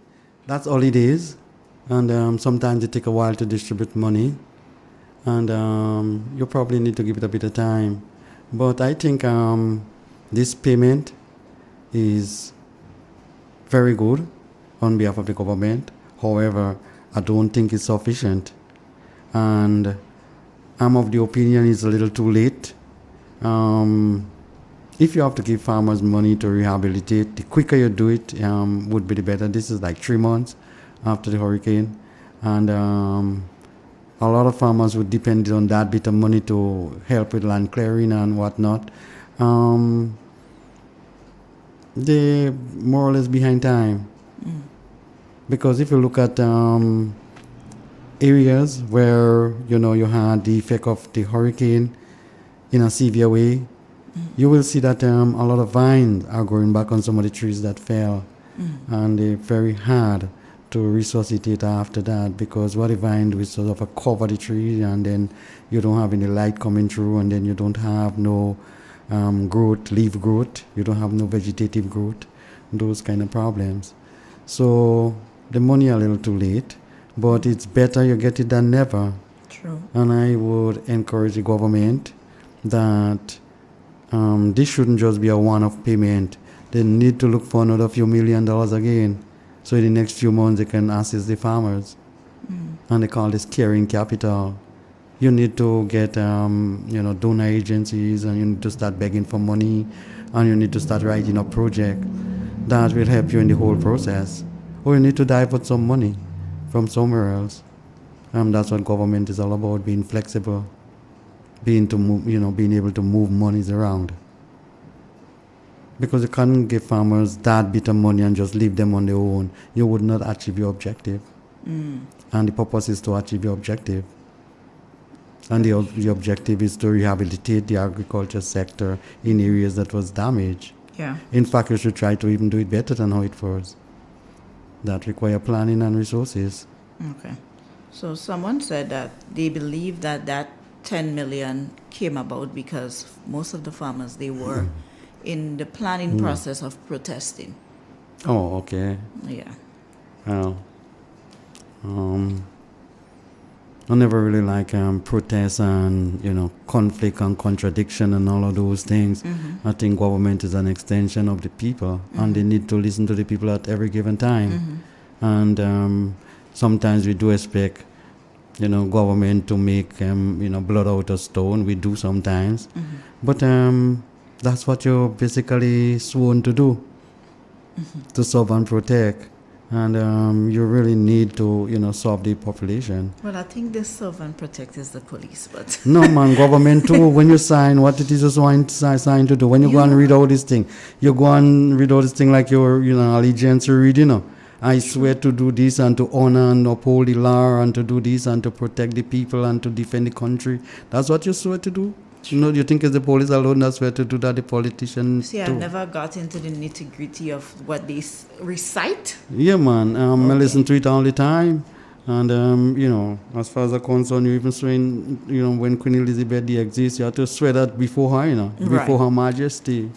That's all it is. And sometimes it takes a while to distribute money. and you probably need to give it a bit of time. But I think this payment is very good on behalf of the government. However, I don't think it's sufficient, and I'm of the opinion it's a little too late. If you have to give farmers money to rehabilitate, the quicker you do it would be the better. This is like 3 months after the hurricane, and a lot of farmers would depend on that bit of money to help with land clearing and whatnot. They're more or less behind time. Because if you look at areas where you had the effect of the hurricane in a severe way, you will see that a lot of vines are growing back on some of the trees that fell, and they're very hard to resuscitate after that, because what the vine do is sort of cover the tree, and then you don't have any light coming through, and then you don't have no growth, leaf growth, you don't have no vegetative growth, those kind of problems. So the money a little too late, but it's better you get it than never. True. And I would encourage the government that this shouldn't just be a one-off payment. They need to look for another few $1 million again, so in the next few months they can assist the farmers. And they call this carrying capital. You need to get donor agencies, and you need to start begging for money, and you need to start writing a project that will help you in the whole process. Or you need to divert some money from somewhere else. That's what government is all about, being flexible, being able to move monies around. Because you can't give farmers that bit of money and just leave them on their own. You would not achieve your objective. And the purpose is to achieve your objective. And the objective is to rehabilitate the agriculture sector in areas that was damaged. Yeah. In fact, you should try to even do it better than how it was. That require planning and resources. Okay. So someone said that they believe that 10 million came about because most of the farmers, they were in the planning process of protesting. Oh, okay. Yeah. Well, I never really like protests and conflict and contradiction and all of those things. I think government is an extension of the people, and they need to listen to the people at every given time. And sometimes we do expect government to make blood out of stone. We do sometimes, but that's what you're basically sworn to do, to serve and protect. And you really need to, serve the population. Well, I think the serve and protect is the police, but... No, man, government too. When you sign, what it is you sign to do. When you go and read all this thing, you go and read all this thing like your, allegiance you read, I swear to do this and to honor and uphold the law and to do this and to protect the people and to defend the country. That's what you swear to do? You think it's the police alone that swear to do that, the politicians See, too? I never got into the nitty-gritty of what they recite. Yeah, man. I listen to it all the time. And, as far as I'm concerned, you even swearing, when Queen Elizabeth exists, you have to swear that before her, before Her Majesty.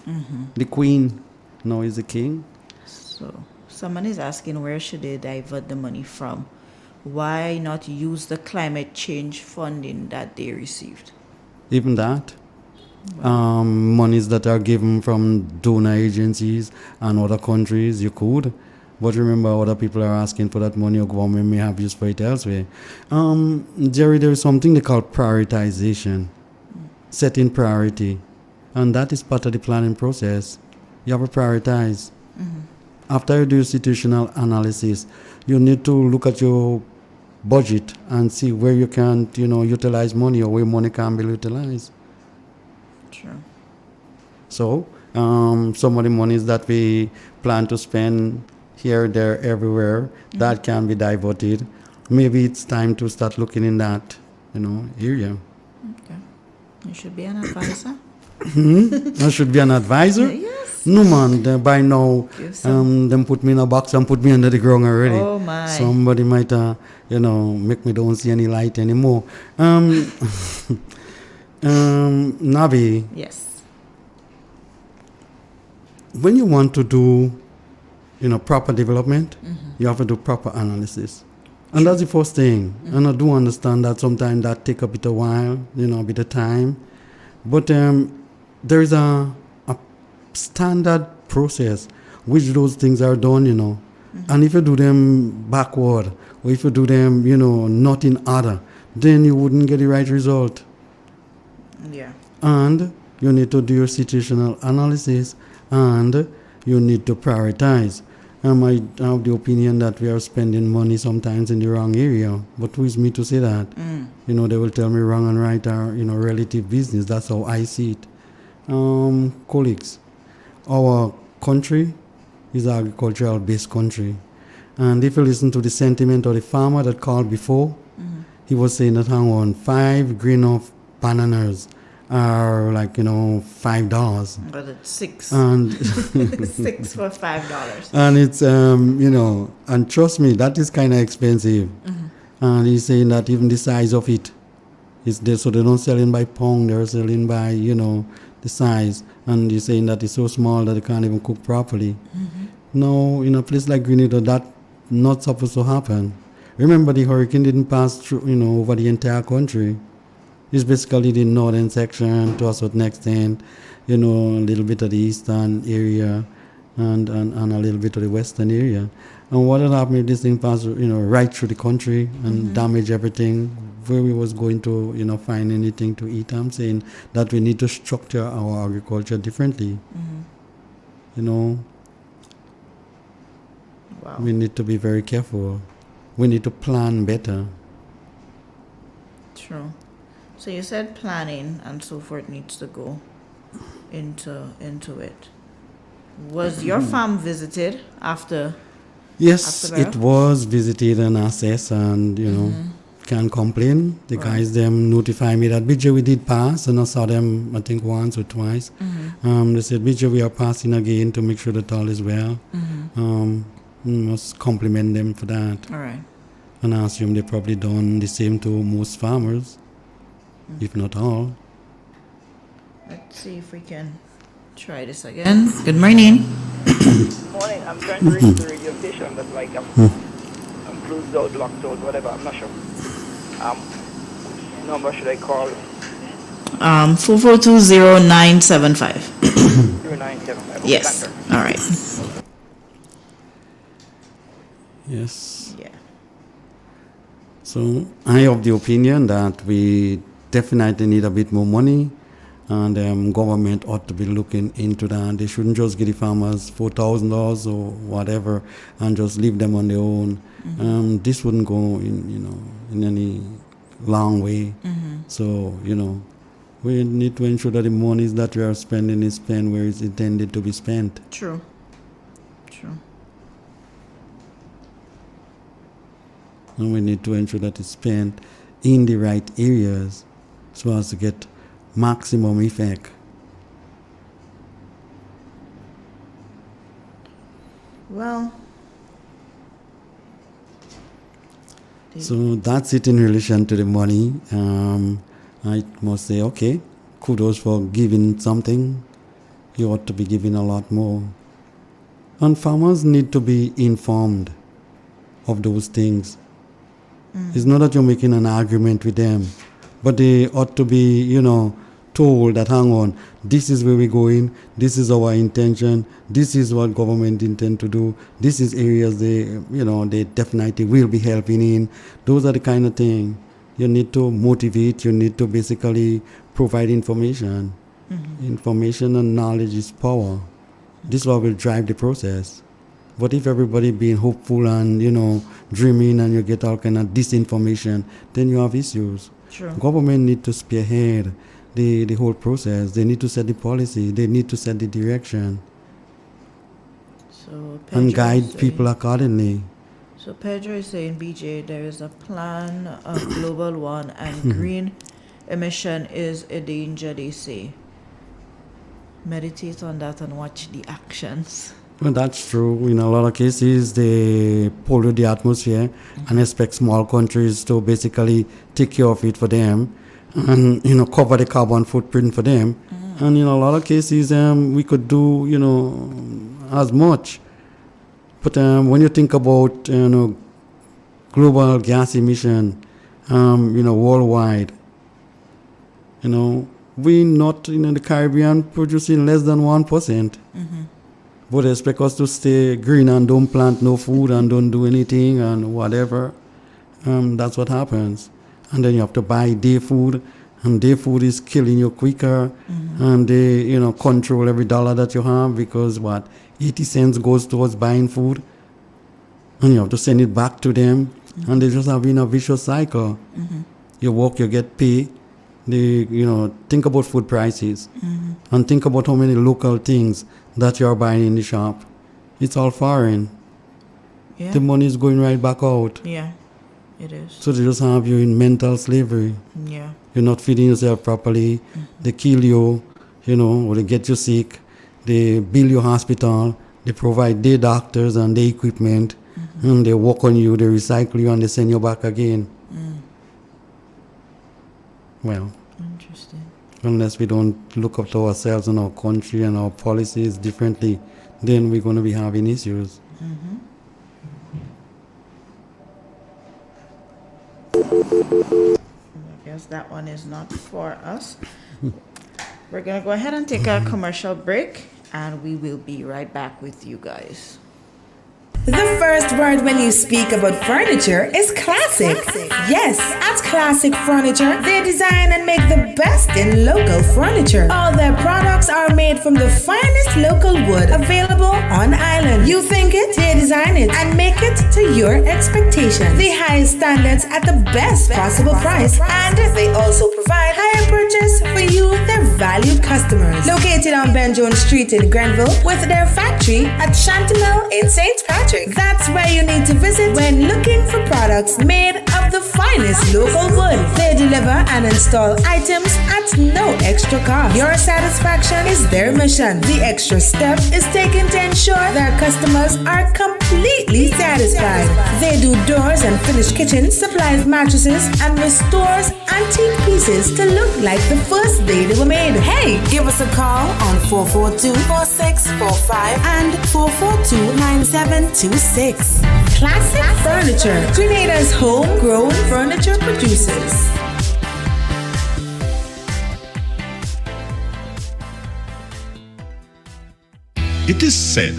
The Queen. No, is the King. So, someone is asking, where should they divert the money from? Why not use the climate change funding that they received? Even that. Monies that are given from donor agencies and other countries, you could. But remember, other people are asking for that money, or government may have used for it elsewhere. Jerry, there is something they call prioritization, setting priority. And that is part of the planning process. You have to prioritize. After you do situational analysis, you need to look at your budget and see where you can, utilize money or where money can be utilized. Sure. So, some of the monies that we plan to spend here, there, everywhere, that can be diverted. Maybe it's time to start looking in that, area. Okay. You should be an advisor. I should be an advisor? Yes. No, man. By now, them put me in a box and put me under the ground already. Oh, my. Somebody might, make me don't see any light anymore. Nabi. Yes. When you want to do, proper development, you have to do proper analysis. And that's the first thing. And I do understand that sometimes that take a bit of while, a bit of time. But there is a standard process which those things are done, And if you do them backward, or if you do them, not in order, then you wouldn't get the right result. Yeah. And you need to do your situational analysis, and you need to prioritize. I have the opinion that we are spending money sometimes in the wrong area, but who is me to say that? They will tell me wrong and right are, relative business. That's how I see it. Colleagues, our country is an agricultural-based country. And if you listen to the sentiment of the farmer that called before, he was saying that, 5 grain of bananas are like, $5. But it's 6. And 6 for $5. And it's, and trust me, that is kind of expensive. And he's saying that even the size of it is there, so they don't sell it by pound, they're selling by, the size. And he's saying that it's so small that they can't even cook properly. No, in a place like Grenada, that's not supposed to happen. Remember, the hurricane didn't pass through, over the entire country. It's basically the northern section to a certain extent, a little bit of the eastern area and a little bit of the western area. And what had happened if this thing passed, right through the country and damage everything, where we was going to, find anything to eat? I'm saying that we need to structure our agriculture differently. Wow. We need to be very careful. We need to plan better. True. So you said planning and so forth needs to go into it. Was your farm visited after? Yes, after it was visited and assessed, and can't complain. The guys them notify me that BJ we did pass, and I saw them I think once or twice. They said BJ we are passing again to make sure that all is well. Must compliment them for that. All right. And I assume they probably done the same to most farmers, if not all. Let's see if we can try this again. Good morning. Morning. I'm trying to reach the radio station, but like I'm closed out, locked out, whatever. I'm not sure. Which number should I call? 4420975. 0975. Okay, Yes. thank you. All right. Yes. Yeah. So I have the opinion that we definitely need a bit more money, and government ought to be looking into that. They shouldn't just give the farmers $4,000 or whatever and just leave them on their own. This wouldn't go in any long way. So we need to ensure that the monies that we are spending is spent where it's intended to be spent. True. True. And we need to ensure that it's spent in the right areas so as to get maximum effect. Well. So that's it in relation to the money. I must say, okay, kudos for giving something. You ought to be giving a lot more. And farmers need to be informed of those things. It's not that you're making an argument with them, but they ought to be, told that, hang on, this is where we're going, this is our intention, this is what government intend to do, this is areas they definitely will be helping in. Those are the kind of thing you need to motivate, you need to basically provide information. Information and knowledge is power. This is what will drive the process. But if everybody being hopeful and, dreaming and you get all kind of disinformation, then you have issues. True. Government need to spearhead the whole process. They need to set the policy. They need to set the direction. So And guide people accordingly. So Pedro is saying, BJ, there is a plan, a global one, and green emission is a danger, they say. Meditate on that and watch the actions. Well, that's true. In a lot of cases, they pollute the atmosphere and expect small countries to basically take care of it for them and, cover the carbon footprint for them. And in a lot of cases, we could do, as much. But when you think about, global gas emission, worldwide. We not in the Caribbean producing less than 1%. But they expect us to stay green and don't plant no food and don't do anything and whatever. That's what happens. And then you have to buy day food, and day food is killing you quicker. And they, control every dollar that you have because 80 cents goes towards buying food, and you have to send it back to them. And they just have a vicious cycle. You work, you get paid. Think about food prices and think about how many local things that you're buying in the shop. It's all foreign. Yeah. The money is going right back out. Yeah, it is. So they just have you in mental slavery. Yeah. You're not feeding yourself properly. They kill you, or they get you sick. They bill your hospital. They provide their doctors and their equipment. And they work on you, they recycle you, and they send you back again. Well, interesting. Unless we don't look up to ourselves and our country and our policies differently, then we're going to be having issues. I guess that one is not for us. We're going to go ahead and take a commercial break, and we will be right back with you guys. The first word when you speak about furniture is classic. Yes, at Classic Furniture, they design and make the best in local furniture. All their products are made from the finest local wood available on island. You think it, they design it and make it to your expectations. The highest standards at the best possible price, and they also provide higher purchase for you, their valued customers. Located on Ben Jones Street in Grenville, with their factory at Chantemelle in St. Patrick. That's where you need to visit when looking for products made of the finest local wood. They deliver and install items at no extra cost. Your satisfaction is their mission. The extra step is taken to ensure their customers are completely satisfied. They do doors and finished kitchens, supplies mattresses, and restores antique pieces to look like the first day they were made. Hey, give us a call on 442-4645 and 442-9726. Classic Furniture, Grenada's homegrown furniture producers. It is said,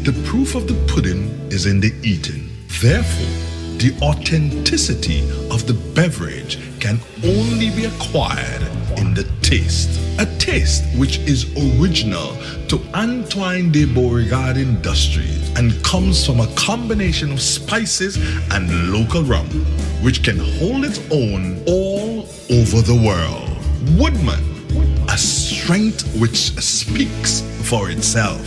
the proof of the pudding is in the eating. Therefore, the authenticity of the beverage can only be acquired in the taste. A taste which is original to Antoine de Beauregard Industries and comes from a combination of spices and local rum, which can hold its own all over the world. Woodman, a strength which speaks for itself.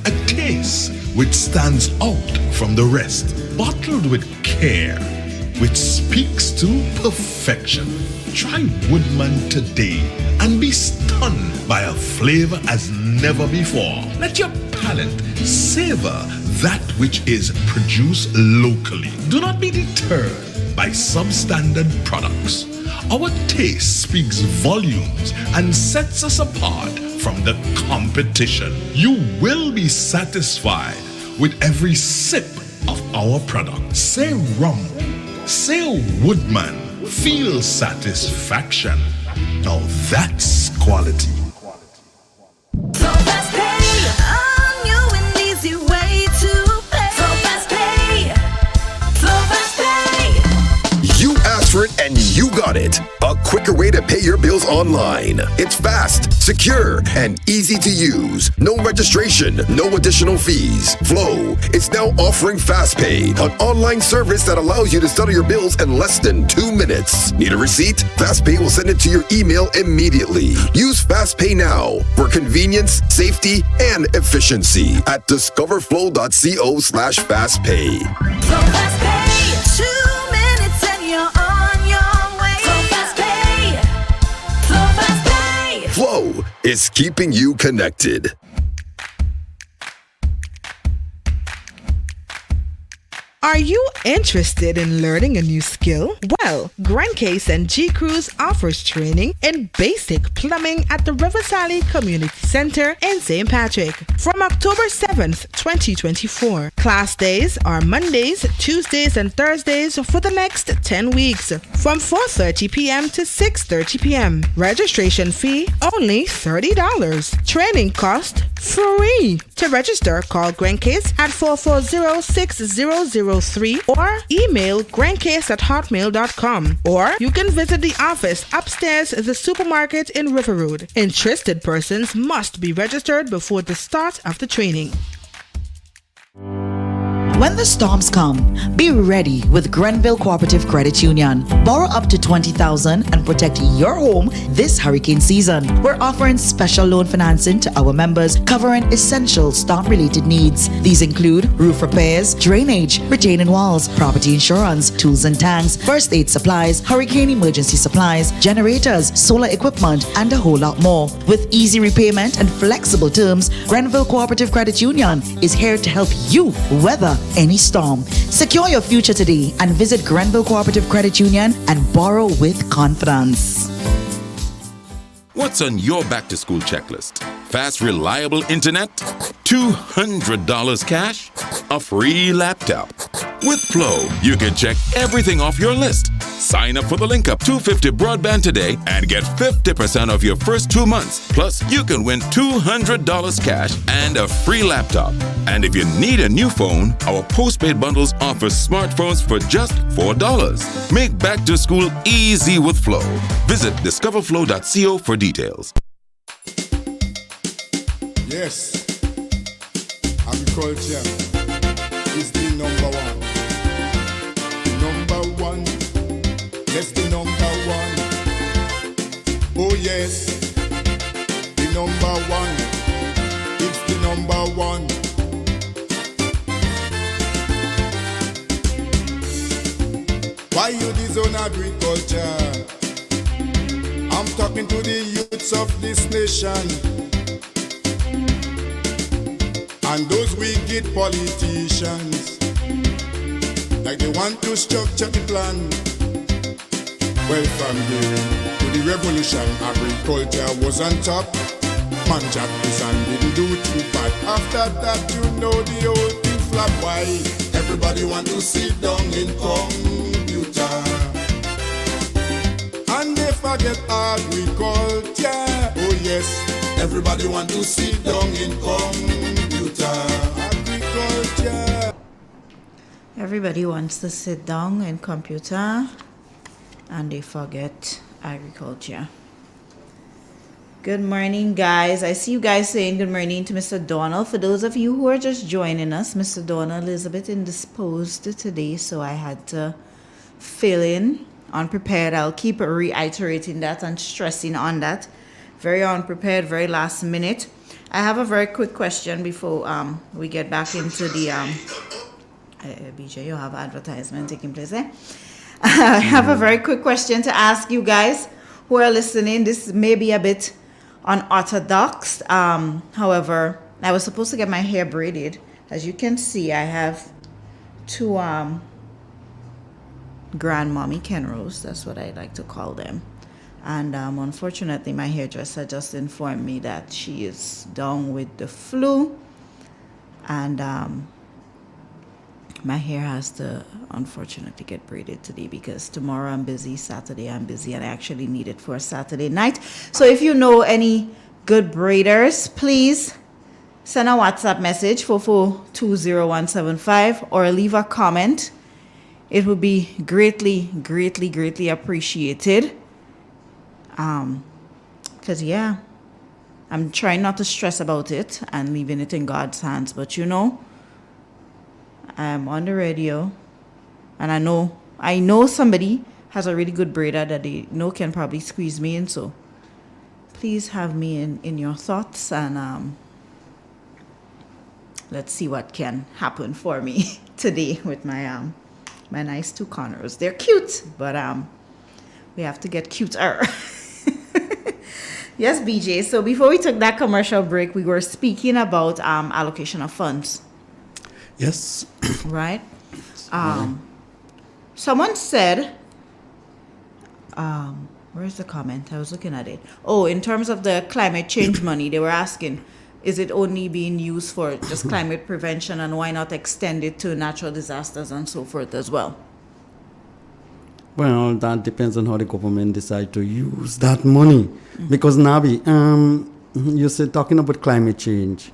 A taste which stands out from the rest, bottled with care, which speaks to perfection. Try Woodman today and be stunned by a flavor as never before. Let your palate savor that which is produced locally. Do not be deterred by substandard products. Our taste speaks volumes and sets us apart from the competition. You will be satisfied with every sip of our product. Say rum, say Woodman, feel satisfaction. Now that's quality. So fast pay, a new and easy way to pay. So fast pay, so fast pay. You asked for it and you got it. A quicker way to pay your bills online. It's fast, secure, and easy to use. No registration, no additional fees. Flow is now offering FastPay, an online service that allows you to settle your bills in less than 2 minutes. Need a receipt? FastPay will send it to your email immediately. Use FastPay now for convenience, safety, and efficiency at discoverflow.co/fastpay. So fast pay, 2 minutes and you're on your way. So fast pay, so fast pay. Flow is keeping you connected. Are you interested in learning a new skill? Well, Grand Case and G Cruise offers training in basic plumbing at the River Sally Community Center in St. Patrick from October 7th, 2024. Class days are Mondays, Tuesdays, and Thursdays for the next 10 weeks from 4:30 p.m. to 6:30 p.m. Registration fee only $30. Training cost free. To register, call Grand Case at 440-6003 or email grandcase@hotmail.com, or you can visit the office upstairs at the supermarket in River Road. Interested persons must be registered before the start of the training. When the storms come, be ready with Grenville Cooperative Credit Union. Borrow up to $20,000 and protect your home this hurricane season. We're offering special loan financing to our members covering essential storm-related needs. These include roof repairs, drainage, retaining walls, property insurance, tools and tanks, first aid supplies, hurricane emergency supplies, generators, solar equipment, and a whole lot more. With easy repayment and flexible terms, Grenville Cooperative Credit Union is here to help you weather any storm. Secure your future today and visit Grenville Cooperative Credit Union and borrow with confidence. What's on your back-to-school checklist? Fast, reliable internet? $200 cash? A free laptop? With Flow, you can check everything off your list. Sign up for the Link Up 250 broadband today and get 50% off your first 2 months. Plus, you can win $200 cash and a free laptop. And if you need a new phone, our postpaid bundles offer smartphones for just $4. Make back to school easy with Flow. Visit discoverflow.co for details. Yes, agriculture is the number one. Number one, yes, the number one. Oh yes, the number one. It's the number one. Why you disown agriculture? I'm talking to the youths of this nation and those wicked politicians, like they want to structure the plan. Well, from to the revolution, agriculture was on top. Man jack this and didn't do too bad. After that, you know the whole thing flop. Why? Everybody want to sit down in computer, and they forget agriculture. Oh yes, everybody want to sit down in computer. Agriculture. Everybody wants to sit down in computer and they forget agriculture. Good morning, guys. I see you guys saying good morning to Mr. Donald. For those of you who are just joining us, Mr. Donald is a bit indisposed today, so I had to fill in. Unprepared. I'll keep reiterating that and stressing on that. Very unprepared, very last minute. I have a very quick question before we get back into the BJ, you have advertisement taking place there. I have a very quick question to ask you guys who are listening. This may be a bit unorthodox. However, I was supposed to get my hair braided. As you can see, I have two grandmommy Kenros. That's what I like to call them. And unfortunately, my hairdresser just informed me that she is down with the flu. And my hair has to unfortunately get braided today because tomorrow I'm busy, Saturday I'm busy, and I actually need it for a Saturday night. So if you know any good braiders, please send a WhatsApp message 4420175 or leave a comment. It would be greatly, greatly, greatly appreciated. Because yeah, I'm trying not to stress about it and leaving it in God's hands, but you know, I'm on the radio, and I know somebody has a really good braider that they know can probably squeeze me in. So please have me in your thoughts, and let's see what can happen for me today with my my nice two corners. They're cute, but we have to get cuter. Yes, BJ. So before we took that commercial break, we were speaking about allocation of funds. Yes. Right. Someone said, where's the comment? I was looking at it. Oh, in terms of the climate change money, they were asking, is it only being used for just climate prevention, and why not extend it to natural disasters and so forth as well? Well, that depends on how the government decide to use that money. Because Nabi, you said talking about climate change.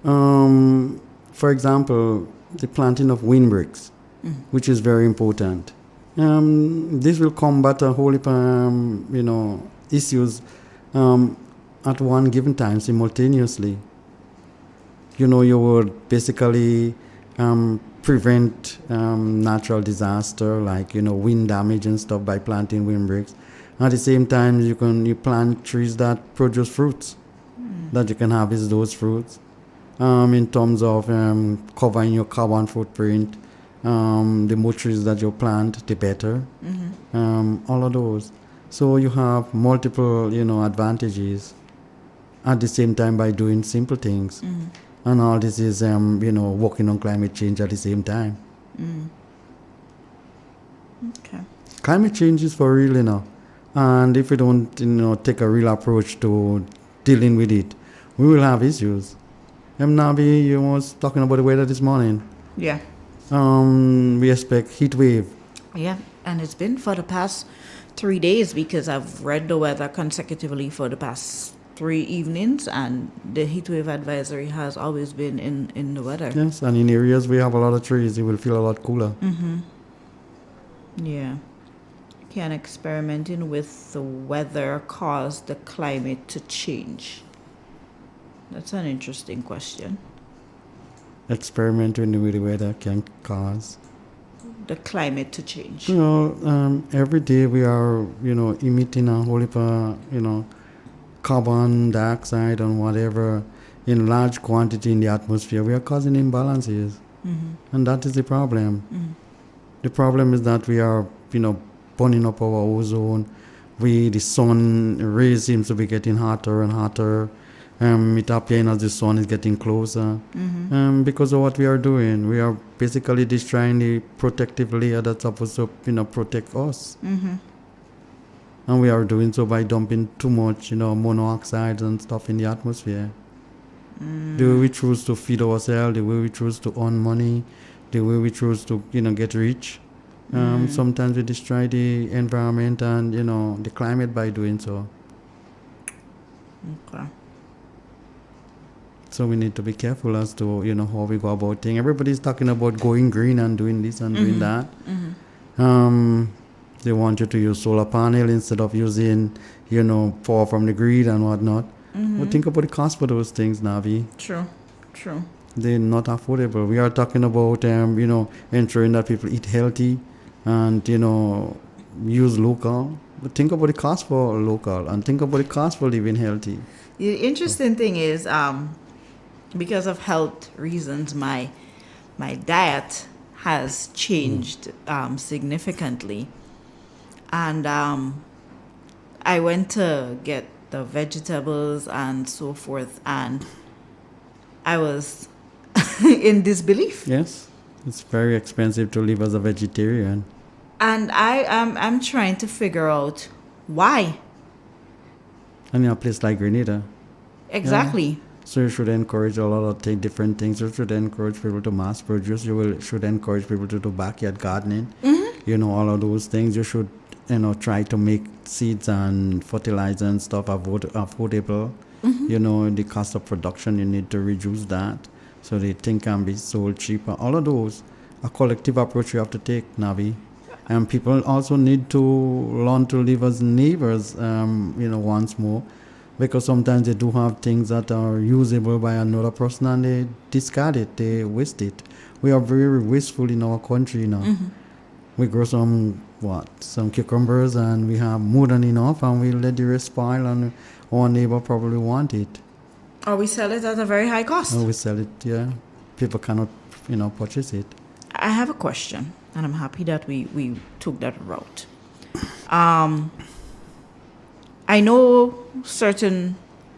For example, the planting of windbreaks, which is very important. This will combat a whole heap of, issues at one given time simultaneously. You would basically prevent natural disaster like wind damage and stuff by planting windbreaks. At the same time, you plant trees that produce fruits that you can harvest those fruits. In terms of covering your carbon footprint, the more trees that you plant, the better. All of those. So you have multiple advantages at the same time by doing simple things. And all this is, working on climate change at the same time. Okay. Climate change is for real, And if we don't, take a real approach to dealing with it, we will have issues. Nabi, you was talking about the weather this morning. Yeah. We expect heat wave. Yeah, and it's been for the past 3 days because I've read the weather consecutively for the past 3 evenings, and the heat wave advisory has always been in the weather. Yes, and in areas we have a lot of trees, it will feel a lot cooler. Yeah. Can experimenting with the weather cause the climate to change? That's an interesting question. Experimenting with the weather can cause the climate to change. Every day we are, emitting a whole heap of, carbon dioxide and whatever in large quantity in the atmosphere. We are causing imbalances. And that is the problem. The problem is that we are, burning up our ozone. The sun rays seems to be getting hotter and hotter. It appears as the sun is getting closer. Because of what we are doing. We are basically destroying the protective layer that's supposed to, protect us. And we are doing so by dumping too much, monoxides and stuff in the atmosphere. The way we choose to feed ourselves, the way we choose to earn money, the way we choose to, get rich. Sometimes we destroy the environment and, the climate by doing so. Okay. So we need to be careful as to, how we go about things. Everybody's talking about going green and doing this and doing that. They want you to use solar panel instead of using, power from the grid and whatnot. But think about the cost for those things, Navi. True. They're not affordable. We are talking about, ensuring that people eat healthy and, use local. But think about the cost for local and think about the cost for living healthy. The interesting thing is, because of health reasons, my diet has changed significantly. And I went to get the vegetables and so forth, and I was in disbelief. Yes, it's very expensive to live as a vegetarian. And I'm trying to figure out why. And in a place like Grenada. Exactly. Yeah. So you should encourage a lot of different things. You should encourage people to mass produce. Should encourage people to do backyard gardening. All of those things. You should, try to make seeds and fertilizer and stuff affordable. The cost of production, you need to reduce that so the thing can be sold cheaper. All of those, a collective approach you have to take, Navi. And people also need to learn to live as neighbors, once more. Because sometimes they do have things that are usable by another person and they discard it, they waste it. We are very wasteful in our country now. We grow some cucumbers and we have more than enough and we let the rest spoil and our neighbor probably want it. Or we sell it at a very high cost. Or we sell it, yeah. People cannot, purchase it. I have a question, and I'm happy that we took that route. I know certain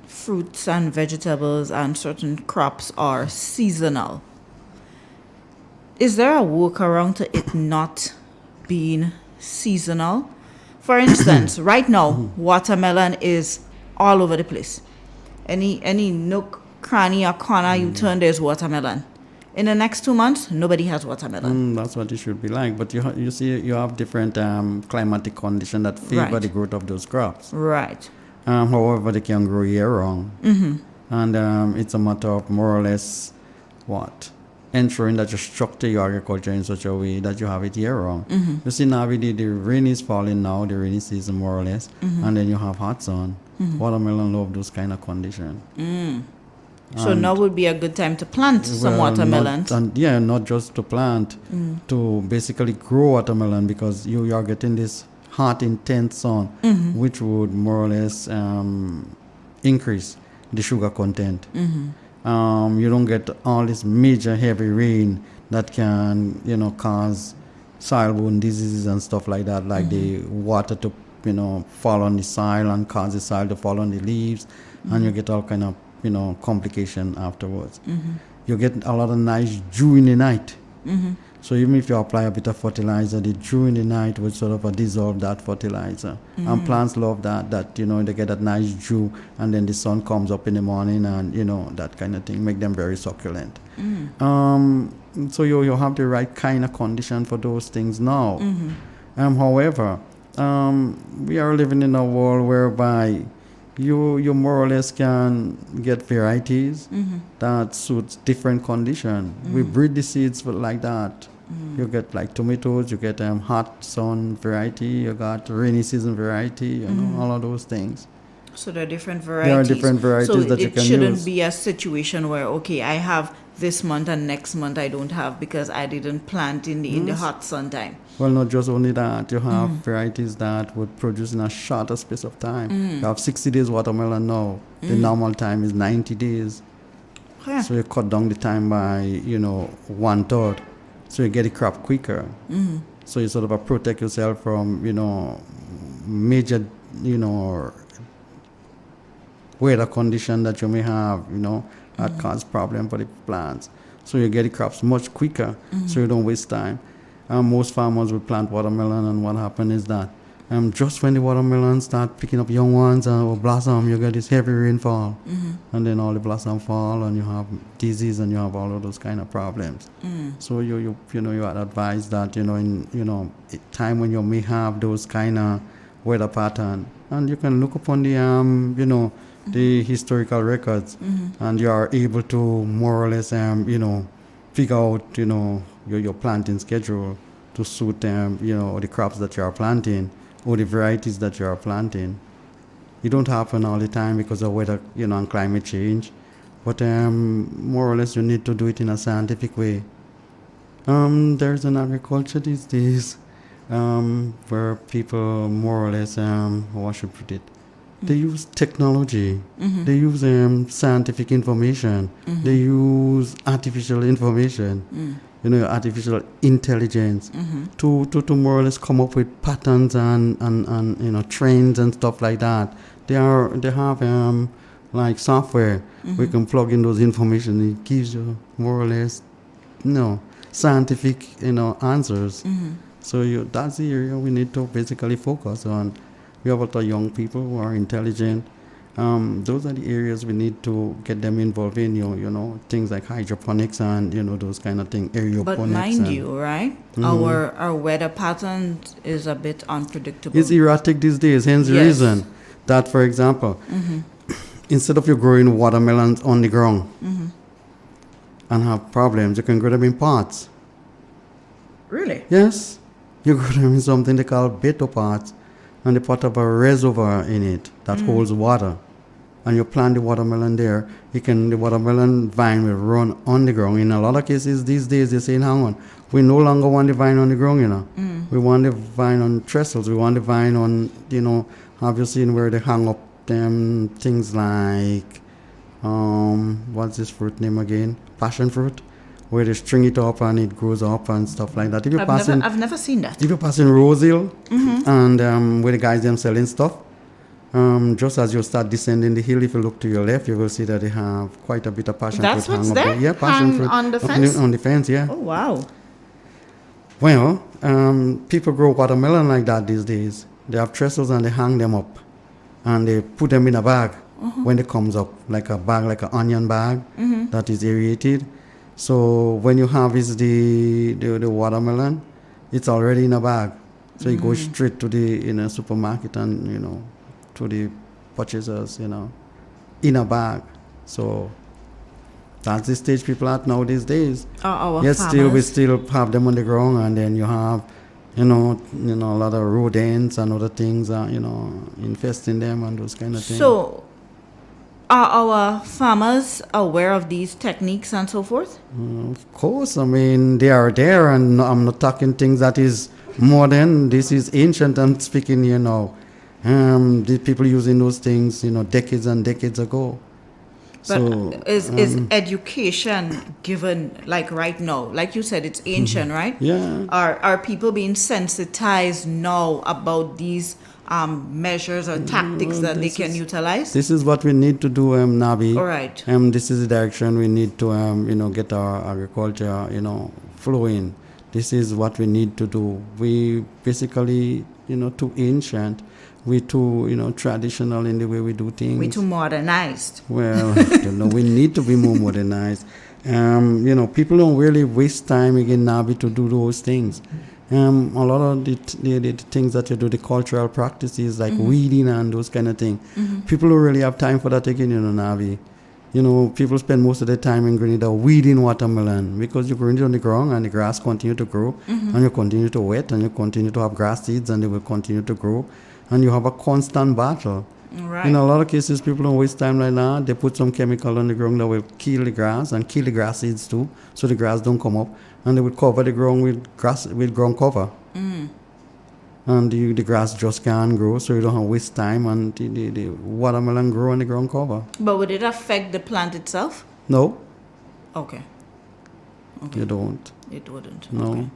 fruits and vegetables and certain crops are seasonal. is there a workaround to it not being seasonal? For instance, right now, watermelon is all over the place. Any nook, cranny, or corner you turn, there's watermelon. In the next 2 months, nobody has watermelon. That's what it should be like. But you see, you have different climatic conditions that favor Right. the growth of those crops. Right. However, they can grow year-round. Mm-hmm. And it's a matter of more or less ensuring that you structure your agriculture in such a way that you have it year-round. Mhm. You see, now the rain is falling now, the rainy season more or less, Mhm. and then you have hot sun. Mhm. Watermelon love those kind of conditions. So now would be a good time to plant some Well, watermelons. not just to plant, Mm. to basically grow watermelon, because you are getting this hot, intense sun, Mhm. which would more or less increase the sugar content. Mhm. You don't get all this major heavy rain that can, cause soil-borne diseases and stuff like that, like the water to, fall on the soil and cause the soil to fall on the leaves, and you get all kind of, complication afterwards. Mhm. You get a lot of nice dew in the night. Mhm. So even if you apply a bit of fertilizer, the dew in the night will sort of dissolve that fertilizer. And Mhm. plants love that, they get that nice dew, and then the sun comes up in the morning, and, that kind of thing, make them very succulent. Mm. So you have the right kind of condition for those things now. Mhm. However, we are living in a world whereby you more or less can get varieties Mhm. that suits different condition. We breed the seeds like that. You get like tomatoes, you get hot sun variety, you got rainy season variety, all of those things. So there are different There are varieties. different varieties so that you it can shouldn't use. be a situation where, okay, I have this month and next month I don't have because I didn't plant in the Yes. hot sun time. Well, not just only that, you have varieties that would produce in a shorter space of time. Mm. You have 60 days watermelon now. The Mm. normal time is 90 days. Yeah. So you cut down the time by, 1/3. So you get the crop quicker. Mhm. So you sort of protect yourself from, major, weather condition that you may have, that cause problem for the plants. So you get the crops much quicker, so you don't waste time. Most farmers will plant watermelon, and what happens is that just when the watermelon start picking up young ones or blossom, you get this heavy rainfall, and then all the blossom fall, and you have disease, and you have all of those kind of problems. So you are advised that in time when you may have those kind of weather pattern, and you can look upon the the historical records, and you are able to more or less figure out your planting schedule to suit the crops that you are planting or the varieties that you are planting. It don't happen all the time because of weather and climate change, but more or less you need to do it in a scientific way. There's an agriculture these days where people more or less how I should put it, they use technology, they use scientific information, they use artificial information, artificial intelligence to more or less come up with patterns and trends and stuff like that. They have like software we can plug in those information. It gives you more or less scientific answers. So that's the area we need to basically focus on. We have a lot of young people who are intelligent. Those are the areas we need to get them involved in, things like hydroponics and, those kind of things, aeroponics. But mind you, right, our weather pattern is a bit unpredictable. It's erratic these days, hence the Yes. reason that, for example, instead of you growing watermelons on the ground and have problems, you can grow them in pots. Really? Yes. You grow them in something they call betta pots, and the pot have a reservoir in it that holds water. And you plant the watermelon there, the watermelon vine will run on the ground. In a lot of cases these days, they're saying, hang on, we no longer want the vine on the ground, We want the vine on trestles. We want the vine on, have you seen where they hang up them things like, what's this fruit name again? Passion fruit, where they string it up and it grows up and stuff like that. If you I've never seen that. If you pass in Rose Hill and where the guys them selling stuff, just as you start descending the hill, if you look to your left, you will see that they have quite a bit of passion That's fruit what's hang up there? Yeah, passion Hang fruit on the fence? On the fence, yeah. Oh, wow. Well, people grow watermelon like that these days. They have trestles and they hang them up, and they put them in a bag when it comes up, like a bag, like an onion bag that is aerated. So when you harvest the watermelon, it's already in a bag. So it goes straight to the supermarket and to the purchasers, in a bag. So that's the stage people are at now these days. Our still we farmers. still have them on the ground, and then you have a lot of rodents and other things infesting them and those kind of things. So, are our farmers aware of these techniques and so forth? Of course, I mean they are there, and I'm not talking things that is modern. This is ancient. I'm speaking, the people using those things, decades and decades ago. But So is education given like right now? Like you said, it's ancient, right? Yeah. Are people being sensitized now about these measures or tactics that they can utilize? This is what we need to do, Nabi. All right. This is the direction we need to, get our agriculture, flowing. This is what we need to do. We basically, too ancient. We too, traditional in the way we do things. We're too modernized. Well, we need to be more modernized. People don't really waste time again, Nabi, to do those things. A lot of the things that you do, the cultural practices like weeding and those kind of things, people don't really have time for that again, Nabi. People spend most of their time in Grenada weeding watermelon because you're growing it on the ground and the grass continue to grow and you continue to wet and you continue to have grass seeds and they will continue to grow and you have a constant battle. Right. In a lot of cases, people don't waste time like that. They put some chemical on the ground that will kill the grass and kill the grass seeds too, so the grass don't come up. And they would cover the ground with ground cover. And the grass just can't grow, so you don't have to waste time, and the watermelon grow on the ground cover. But would it affect the plant itself? No, Okay. you don't. It wouldn't. No. Okay.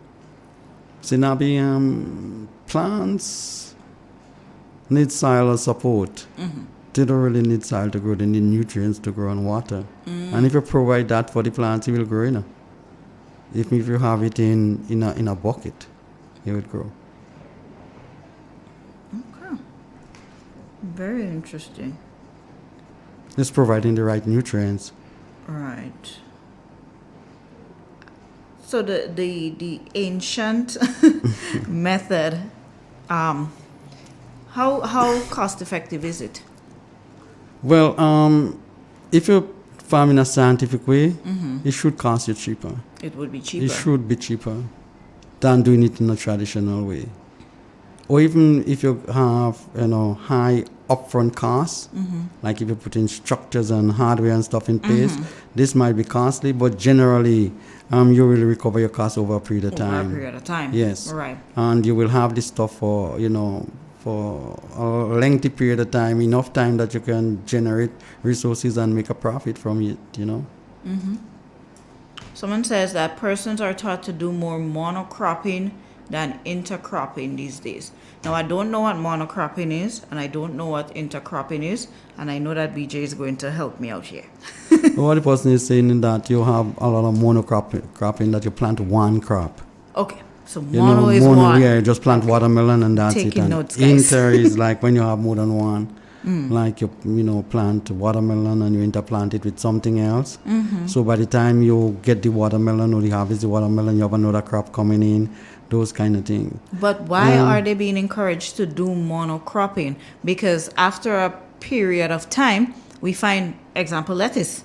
See, Nabi, plants need soil support. They don't really need soil to grow. They need nutrients to grow and water. And if you provide that for the plants, it will grow. If you have it in a bucket, it would grow. Okay. Very interesting. It's providing the right nutrients. Right. So the ancient method, how cost effective is it? Well, if you farm in a scientific way, it should cost you cheaper. It would be cheaper. It should be cheaper than doing it in a traditional way. Or even if you have, high upfront costs, like if you put in structures and hardware and stuff in place, this might be costly, but generally, you will recover your costs over a period of time. Over a period of time. Yes. Right. And you will have this stuff for, for a lengthy period of time, enough time that you can generate resources and make a profit from it, Someone says that persons are taught to do more monocropping than intercropping these days. Now, I don't know what monocropping is, and I don't know what intercropping is, and I know that BJ is going to help me out here. What the person is saying is that you have a lot of monocropping, that you plant one crop. Okay, so mono is one. Yeah, you just plant watermelon and that's Taking it. And notes, guys. inter is like when you have more than one. Like you plant watermelon and you interplant it with something else. So by the time you get the watermelon or you harvest the watermelon, you have another crop coming in. Those kind of things. But why are they being encouraged to do monocropping? Because after a period of time, we find, example, lettuce.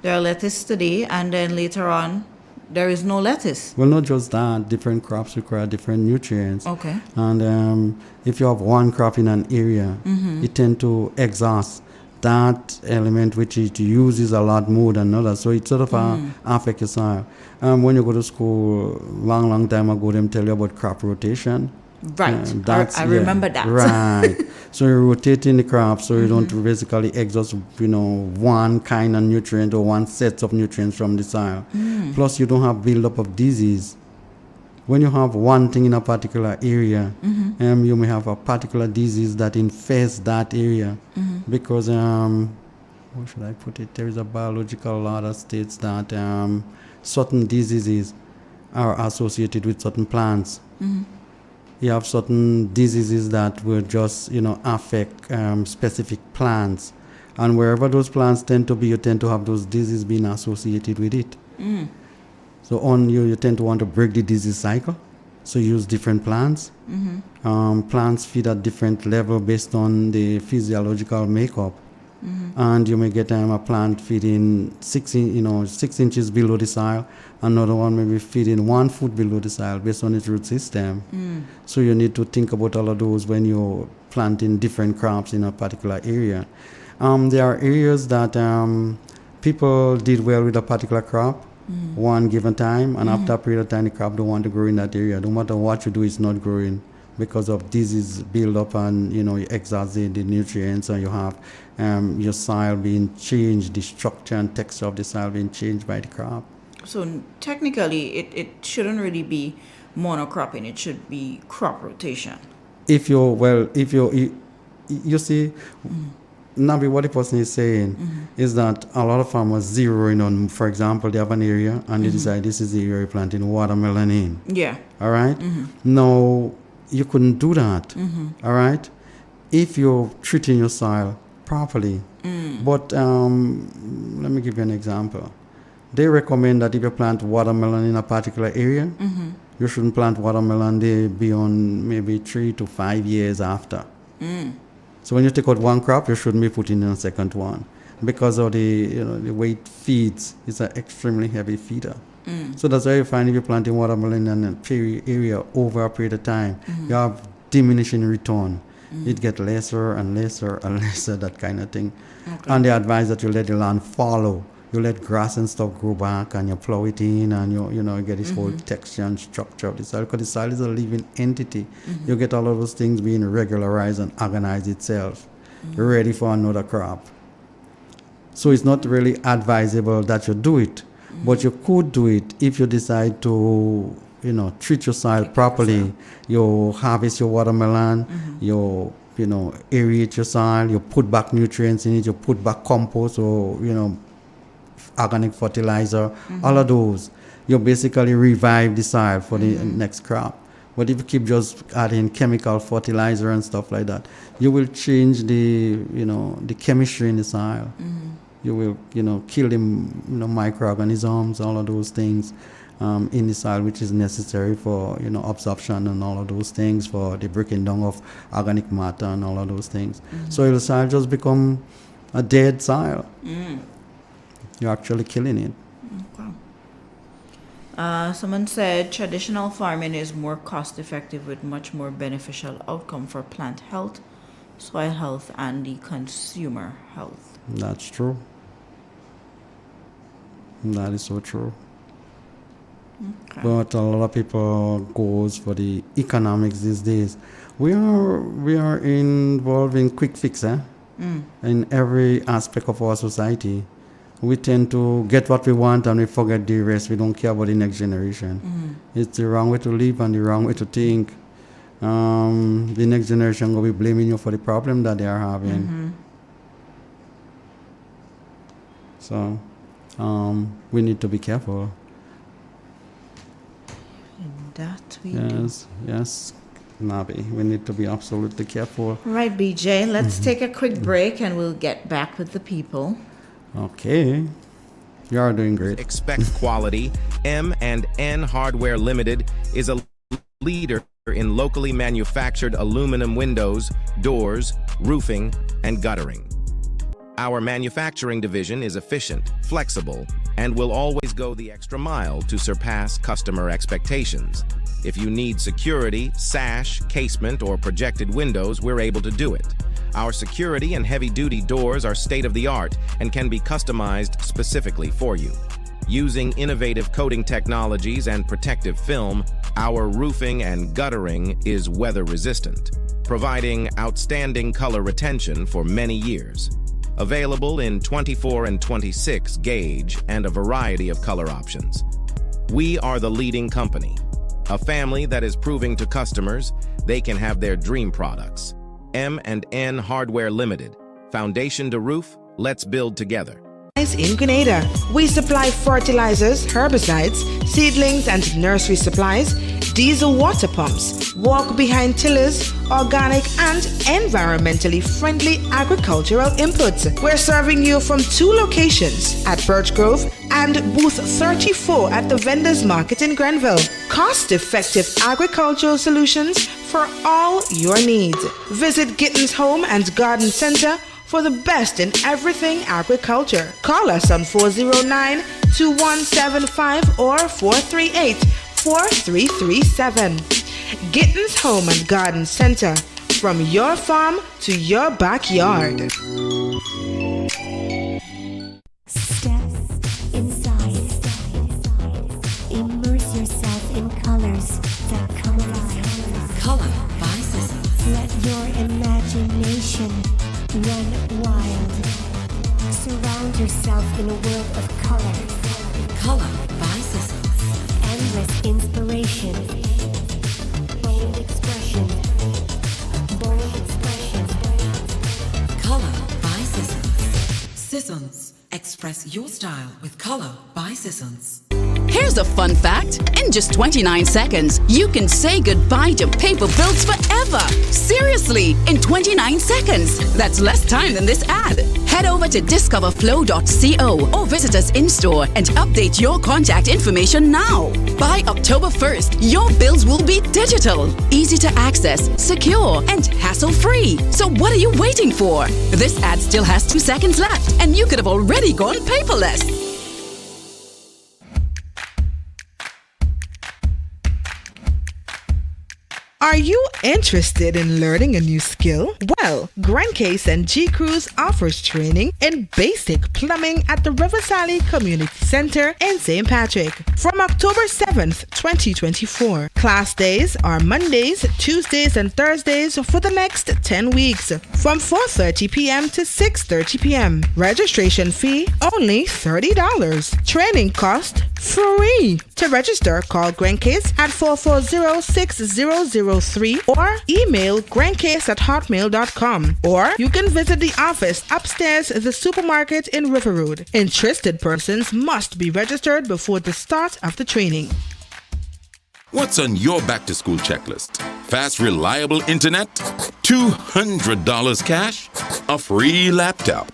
There are lettuce today, and then later on, there is no lettuce. Well, not just that. Different crops require different nutrients. Okay. And if you have one crop in an area, it tends to exhaust that element which it uses a lot more than others. So it sort of affects your soil. When you go to school, long time ago, them tell you about crop rotation. Right. I remember that. Right. So you're rotating the crops so you don't basically exhaust, one kind of nutrient or one set of nutrients from the soil. Plus, you don't have buildup of disease. When you have one thing in a particular area, you may have a particular disease that infests that area because, how should I put it? There is a biological law that states that certain diseases are associated with certain plants. You have certain diseases that will just, affect specific plants. And wherever those plants tend to be, you tend to have those diseases being associated with it. So you tend to want to break the disease cycle. So use different plants. Plants feed at different level based on the physiological makeup. And you may get a plant feeding 6 inches below the soil. Another one may be feeding 1 foot below the soil based on its root system. So you need to think about all of those when you're planting different crops in a particular area. There are areas that people did well with a particular crop one given time, and after a period of time, the crop don't want to grow in that area. No matter what you do, it's not growing because of disease build up, and you exhaust the nutrients, and you have your soil being changed, the structure and texture of the soil being changed by the crop. So technically, it shouldn't really be monocropping. It should be crop rotation. You see. Nabi, what the person is saying is that a lot of farmers zero in on, for example, they have an area and they decide this is the area you're planting watermelon in. Yeah. All right? No, you couldn't do that. All right? If you're treating your soil properly. But let me give you an example. They recommend that if you plant watermelon in a particular area, you shouldn't plant watermelon there beyond maybe 3 to 5 years after. So when you take out one crop, you shouldn't be putting in a second one because of the way it feeds. It's an extremely heavy feeder. So that's why you find if you're planting watermelon in an area over a period of time, you have diminishing return. It gets lesser and lesser and lesser, that kind of thing. And they advise that you let the land follow. You let grass and stuff grow back, and you plow it in, and you get this whole texture and structure of the soil, because the soil is a living entity. You get all of those things being regularized and organized itself, ready for another crop. So it's not really advisable that you do it, but you could do it if you decide to, treat your soil properly. You harvest your watermelon, you aerate your soil, you put back nutrients in it, you put back compost or organic fertilizer, all of those. You basically revive the soil for the next crop. But if you keep just adding chemical fertilizer and stuff like that, you will change the chemistry in the soil. You will kill the microorganisms, all of those things in the soil, which is necessary for absorption and all of those things, for the breaking down of organic matter and all of those things. So the soil just become a dead soil. You're actually killing it. Someone said traditional farming is more cost effective with much more beneficial outcome for plant health, soil health, and the consumer health. That's true. That is so true. But a lot of people goes for the economics these days. We are involved in quick fix, in every aspect of our society. We tend to get what we want and we forget the rest. We don't care about the next generation. It's the wrong way to live and the wrong way to think. The next generation will be blaming you for the problem that they are having. So we need to be careful. That we do. Yes, Nabi, we need to be absolutely careful. Right, BJ, let's take a quick break and we'll get back with the people. Okay. You are doing great. Expect quality. M&N Hardware Limited is a leader in locally manufactured aluminum windows, doors, roofing, and guttering. Our manufacturing division is efficient, flexible, and will always go the extra mile to surpass customer expectations. If you need security, sash, casement, or projected windows, we're able to do it. Our security and heavy-duty doors are state-of-the-art and can be customized specifically for you. Using innovative coating technologies and protective film, our roofing and guttering is weather-resistant, providing outstanding color retention for many years. Available in 24 and 26 gauge and a variety of color options. We are the leading company, a family that is proving to customers they can have their dream products. M&N Hardware Limited. Foundation to roof, let's build together. Supplies in Grenada. We supply fertilizers, herbicides, seedlings and nursery supplies, diesel water pumps, walk behind tillers, organic and environmentally friendly agricultural inputs. We're serving you from 2 locations at Birch Grove and booth 34 at the Vendors Market in Grenville. Cost-effective agricultural solutions for all your needs. Visit Gittins Home and Garden Center for the best in everything agriculture. Call us on 409-2175 or 438-4337. Gittins Home and Garden Center, from your farm to your backyard. Step inside. Immerse yourself in colors that come alive. Color by Sissons. Let your imagination run wild. Surround yourself in a world of color. Color by Sissons. Endless inspiration. Bold expression. Bold expression. Color by Sissons. Sissons. Express your style with Color by Sissons. Here's a fun fact. In just 29 seconds, you can say goodbye to paper bills forever. Seriously, in 29 seconds. That's less time than this ad. Head over to discoverflow.co or visit us in-store and update your contact information now. By October 1st, your bills will be digital, easy to access, secure, and hassle-free. So what are you waiting for? This ad still has 2 seconds left, and you could have already gone paperless. Are you interested in learning a new skill? Well, Grancase and G Cruise offers training in basic plumbing at the River Sally Community Center in St. Patrick from October 7th, 2024. Class days are Mondays, Tuesdays, and Thursdays for the next 10 weeks from 4:30 p.m. to 6:30 p.m. Registration fee only $30. Training cost free. To register, call Grancase at 440-6003 or email grancase@hotmail.com, or you can visit the office upstairs at the supermarket in River Road. Interested persons must be registered before the start of the training. What's on your back-to-school checklist? Fast, reliable internet? $200 cash? A free laptop?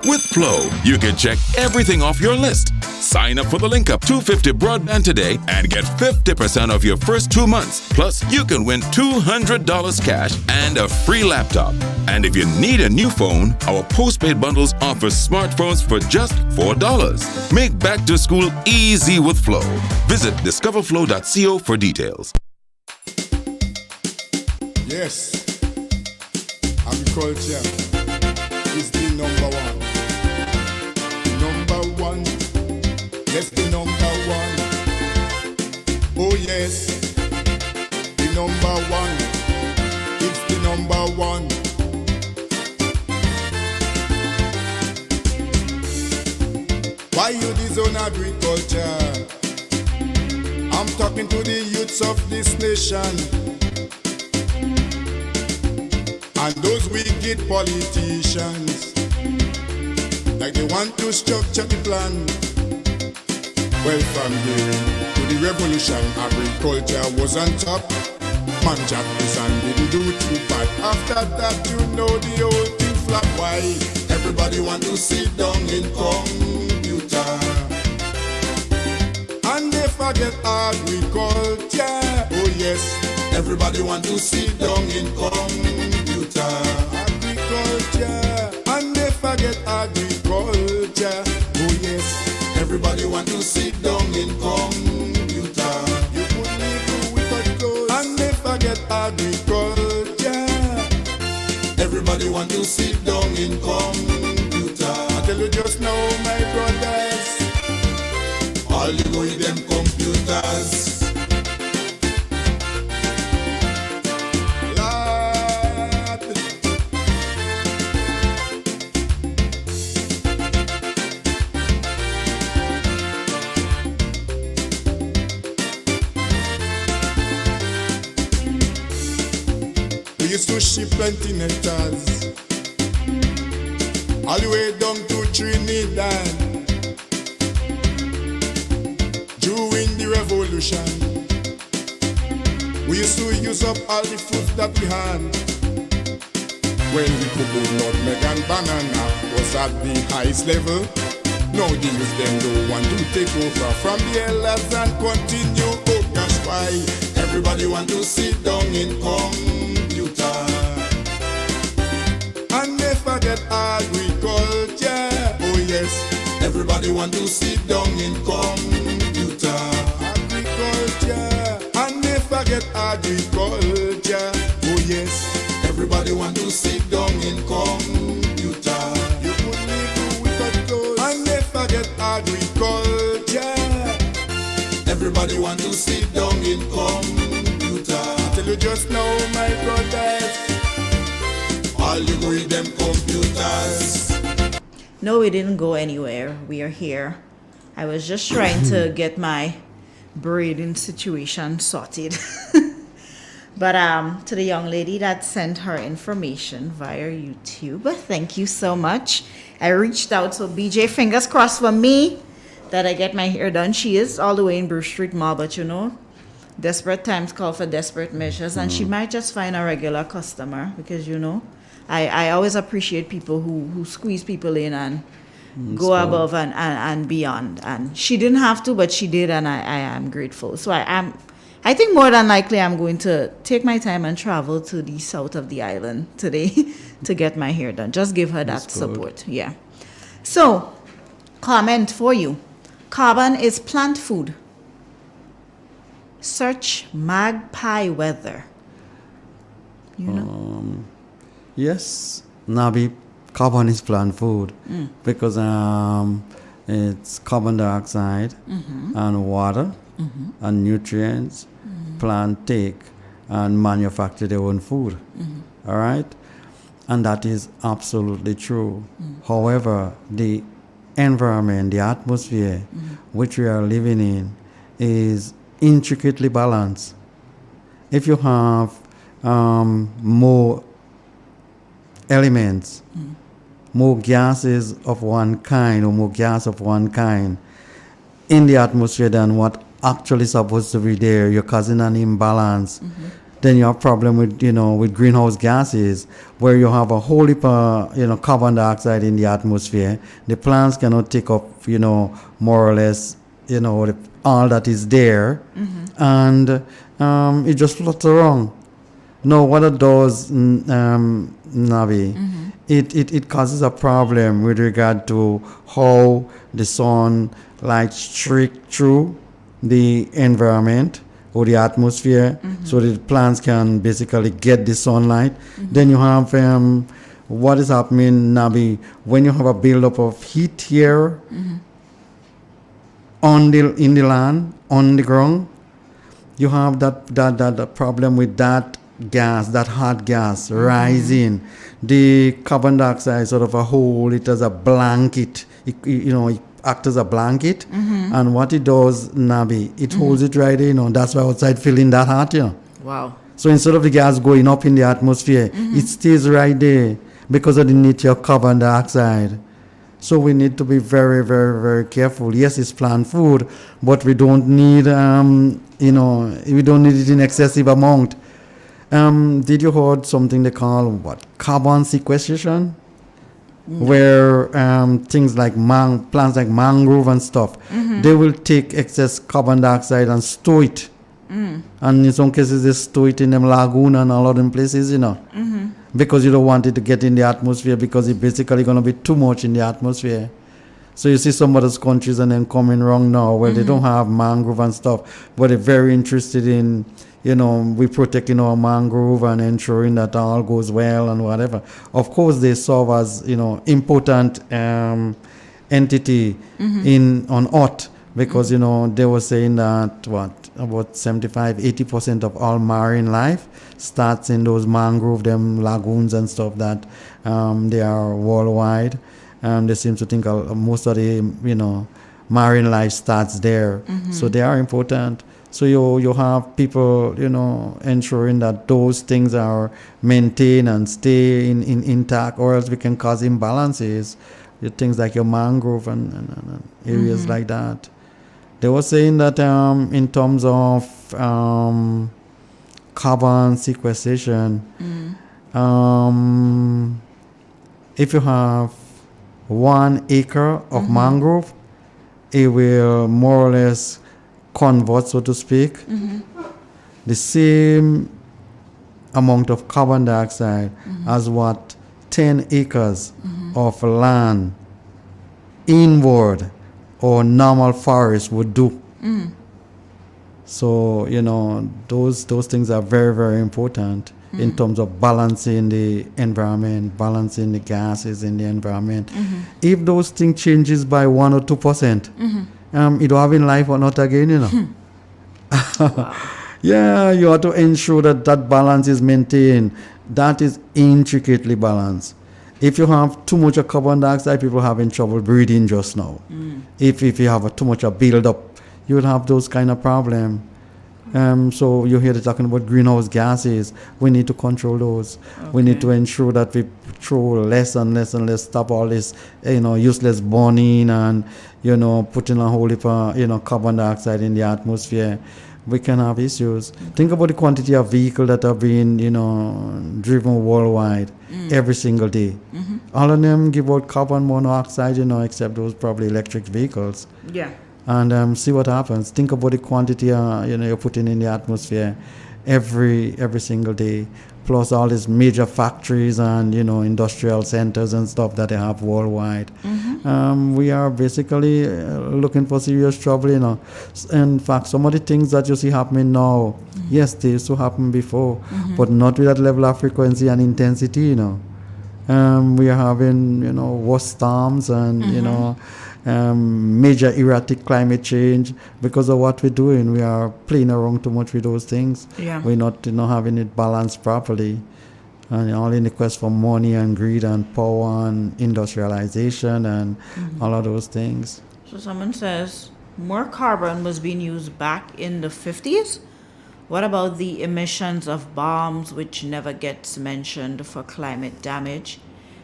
With Flow, you can check everything off your list. Sign up for the Link Up 250 broadband today and get 50% off your first 2 months. Plus, you can win $200 cash and a free laptop. And if you need a new phone, our postpaid bundles offer smartphones for just $4. Make back to school easy with Flow. Visit discoverflow.co for details. Yes, agriculture is the number one. Number one, yes, the number one. Oh yes, the number one. It's the number one. Why you disown agriculture? I'm talking to the youths of this nation and those wicked politicians, like they want to structure the plan. Well, from to the revolution, agriculture was on top. Man jack this and didn't do too bad. After that, you know the whole thing flop. Why? Everybody want to sit down in computer and they forget agriculture. Oh yes, everybody want to sit down in computer. Agriculture, and they forget agriculture. Oh yes, everybody want to sit down in computer. You could live without clothes, and they forget agriculture. Everybody want to sit down in computer. I tell you just now, my brothers, all you go with them computers. We used to ship plenty nectars all the way down to Trinidad. pollution. We used to use up all the fruits that we had. When we could do nutmeg and banana was at the highest level. Now the youth them don't want to take over from the elders and continue. Oh gosh, why everybody want to sit down in computer and they forget agriculture. Oh yes, everybody want to sit down in computer, agriculture, and they forget agriculture. Oh yes, everybody want to sit down in computer. You only do with a toes, and they forget agriculture. Everybody want to sit down in computer. I tell you just now, my brothers, all you go with them computers. No, we didn't go anywhere. We are here. I was just trying to get my braiding situation sorted. But to the young lady that sent her information via YouTube, thank you so much. I reached out, so BJ, fingers crossed for me that I get my hair done. She is all the way in Bruce Street Mall, but you know, desperate times call for desperate measures, and she might just find a regular customer because, you know, I always appreciate people who squeeze people in and go above and beyond. And she didn't have to, but she did, and I am grateful. So I think more than likely I'm going to take my time and travel to the south of the island today to get my hair done. Just give her that support. Yeah. So, comment for you. Carbon is plant food. Search magpie weather. You know? Yes, Nabi, carbon is plant food because it's carbon dioxide and water and nutrients plant take and manufacture their own food. All right? And that is absolutely true. However, the environment, the atmosphere which we are living in is intricately balanced. If you have more elements, more gases of one kind or more gas of one kind in the atmosphere than what actually supposed to be there, you're causing an imbalance. Then you have problem with, you know, with greenhouse gases where you have a whole heap of, you know, carbon dioxide in the atmosphere. The plants cannot take up, you know, more or less, you know, all that is there, and it just floats around. No, what it does, Navi, it causes a problem with regard to how the sun light streak through the environment or the atmosphere, so that plants can basically get the sunlight. Then you have what is happening, Nabi, when you have a buildup of heat here in the land, on the ground, you have that problem with that gas, that hot gas rising. The carbon dioxide sort of hold it as a blanket. It acts as a blanket, and what it does, Nabi, it holds it right in. That's why outside feeling that hot. Wow. So instead of the gas going up in the atmosphere, it stays right there because of the nature of carbon dioxide. So we need to be very, very, very careful. Yes, it's plant food, but we don't need, we don't need it in excessive amount. Did you heard something they call carbon sequestration? Where things like plants like mangrove and stuff, they will take excess carbon dioxide and store it. And in some cases they store it in them lagoon and all of them places, because you don't want it to get in the atmosphere because it's basically going to be too much in the atmosphere. So you see some of those countries and then coming wrong now where they don't have mangrove and stuff, but they're very interested in, we protecting our mangrove and ensuring that all goes well and whatever. Of course, they serve as, important entity on Earth because, they were saying that, about 75-80% of all marine life starts in those mangrove, them lagoons and stuff that they are worldwide. They seem to think most of the, marine life starts there. So they are important. So you have people, ensuring that those things are maintained and stay in intact, or else we can cause imbalances. Things like your mangrove and areas like that. They were saying that in terms of carbon sequestration, if you have 1 acre of mangrove, it will more or less convert, so to speak, the same amount of carbon dioxide as what 10 acres of land inward or normal forest would do. So, you know, those things are very, very important in terms of balancing the environment, balancing the gases in the environment. If those things changes by 1 or 2%, it will have in life or not again, you know. Yeah, you have to ensure that that balance is maintained. That is intricately balanced. If you have too much of carbon dioxide, people having trouble breathing just now. If you have too much of build up, you will have those kind of problem. So you hear they talking about greenhouse gases. We need to control those. We need to ensure that we throw less and less and less, stop all this, you know, useless burning and, you know, putting a whole heap of, you know, carbon dioxide in the atmosphere. We can have issues. Think about the quantity of vehicles that are being, you know, driven worldwide every single day. All of them give out carbon monoxide, you know, except those probably electric vehicles. Yeah. And see what happens. Think about the quantity, you know, you're putting in the atmosphere every single day. Plus all these major factories and, you know, industrial centers and stuff that they have worldwide. We are basically looking for serious trouble, you know. In fact, some of the things that you see happening now, yes, they used to happen before, but not with that level of frequency and intensity, you know. We are having, you know, worse storms and, you know, major erratic climate change because of what we're doing. We are playing around too much with those things. Yeah. We're not, you know, having it balanced properly. And all in the quest for money and greed and power and industrialization and all of those things. So someone says more carbon was being used back in the 50s. What about the emissions of bombs, which never gets mentioned for climate damage?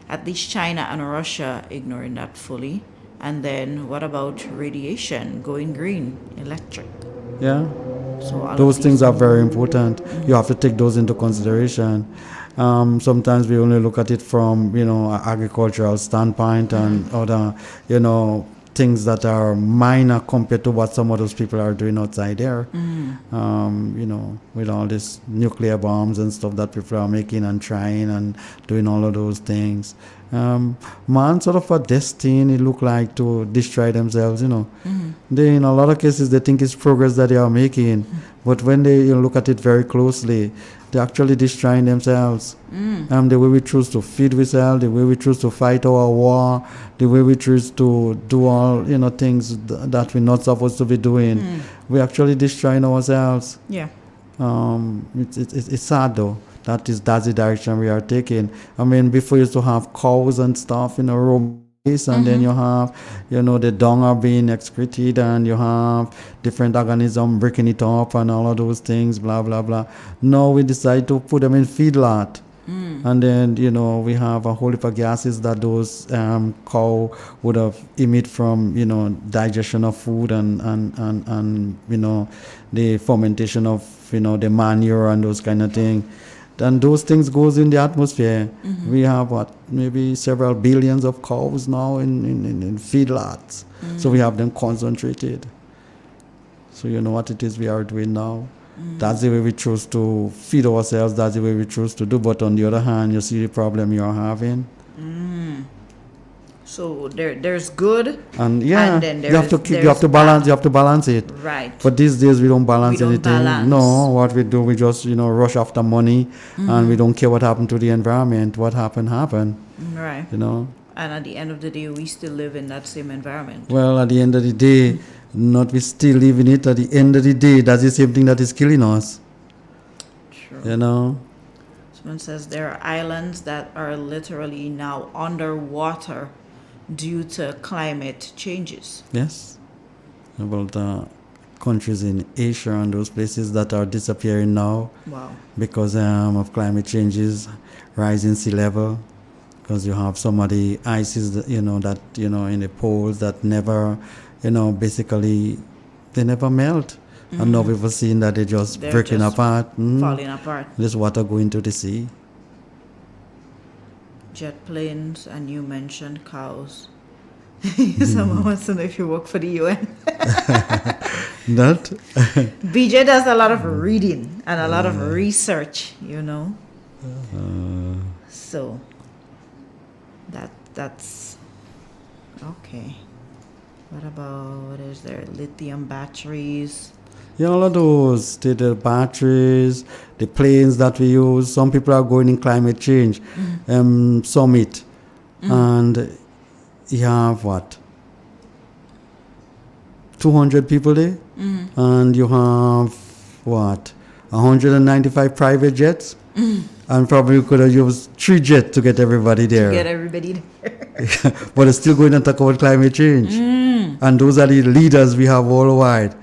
At least China and Russia ignoring that fully. And then what about radiation, going green, electric? Yeah. So all those of things these- are very important. You have to take those into consideration. Sometimes we only look at it from, you know, an agricultural standpoint and other, you know, things that are minor compared to what some of those people are doing outside there. You know, with all these nuclear bombs and stuff that people are making and trying and doing all of those things. Man sort of a destiny look like to destroy themselves, you know. They, in a lot of cases, they think it's progress that they are making, but when they, you know, look at it very closely, they're actually destroying themselves. The way we choose to feed ourselves, the way we choose to fight our war, the way we choose to do all, you know, things that we're not supposed to be doing, we're actually destroying ourselves. Yeah. It's sad though. That's the direction we are taking. I mean, before you used to have cows and stuff in a row base, and then you have, you know, the dung are being excreted, and you have different organisms breaking it up and all of those things, blah, blah, blah. Now we decide to put them in feedlot. And then, you know, we have a whole heap of gases that those cow would have emit from, you know, digestion of food and you know, the fermentation of, you know, the manure and those kind of things. And those things goes in the atmosphere. We have maybe several billions of cows now in feedlots. So we have them concentrated. So you know what it is we are doing now. That's the way we choose to feed ourselves. That's the way we choose to do. But on the other hand, you see the problem you are having. So there's good, And yeah, and then you have to balance it. Right. But these days we don't balance We don't anything. balance. No, what we do, we just, you know, rush after money, and we don't care what happened to the environment. What happened. Right. You know. And at the end of the day, we still live in that same environment. Well, at the end of the day, not we still live in it. At the end of the day, that's the same thing that is killing us. True. You know. Someone says there are islands that are literally now underwater due to climate changes. Yes. About countries in Asia and those places that are disappearing now. Wow. Because of climate changes, rising sea level. Because you have some of the ices, that, you know, in the poles that never, you know, basically they never melt. And now we've seen that they're just breaking apart. Falling apart. There's water going to the sea. Jet planes, and you mentioned cows. Someone wants to know if you work for the UN. That? BJ does a lot of reading and a lot of research, you know. So that's okay. What about, what is there? Lithium batteries. Yeah, all of those, the batteries, the planes that we use. Some people are going in climate change summit, and you have what? 200 people there, and you have what? 195 private jets, and probably could have used 3 jets to get everybody there. Get everybody there. But it's still going to talk about climate change, and those are the leaders we have worldwide.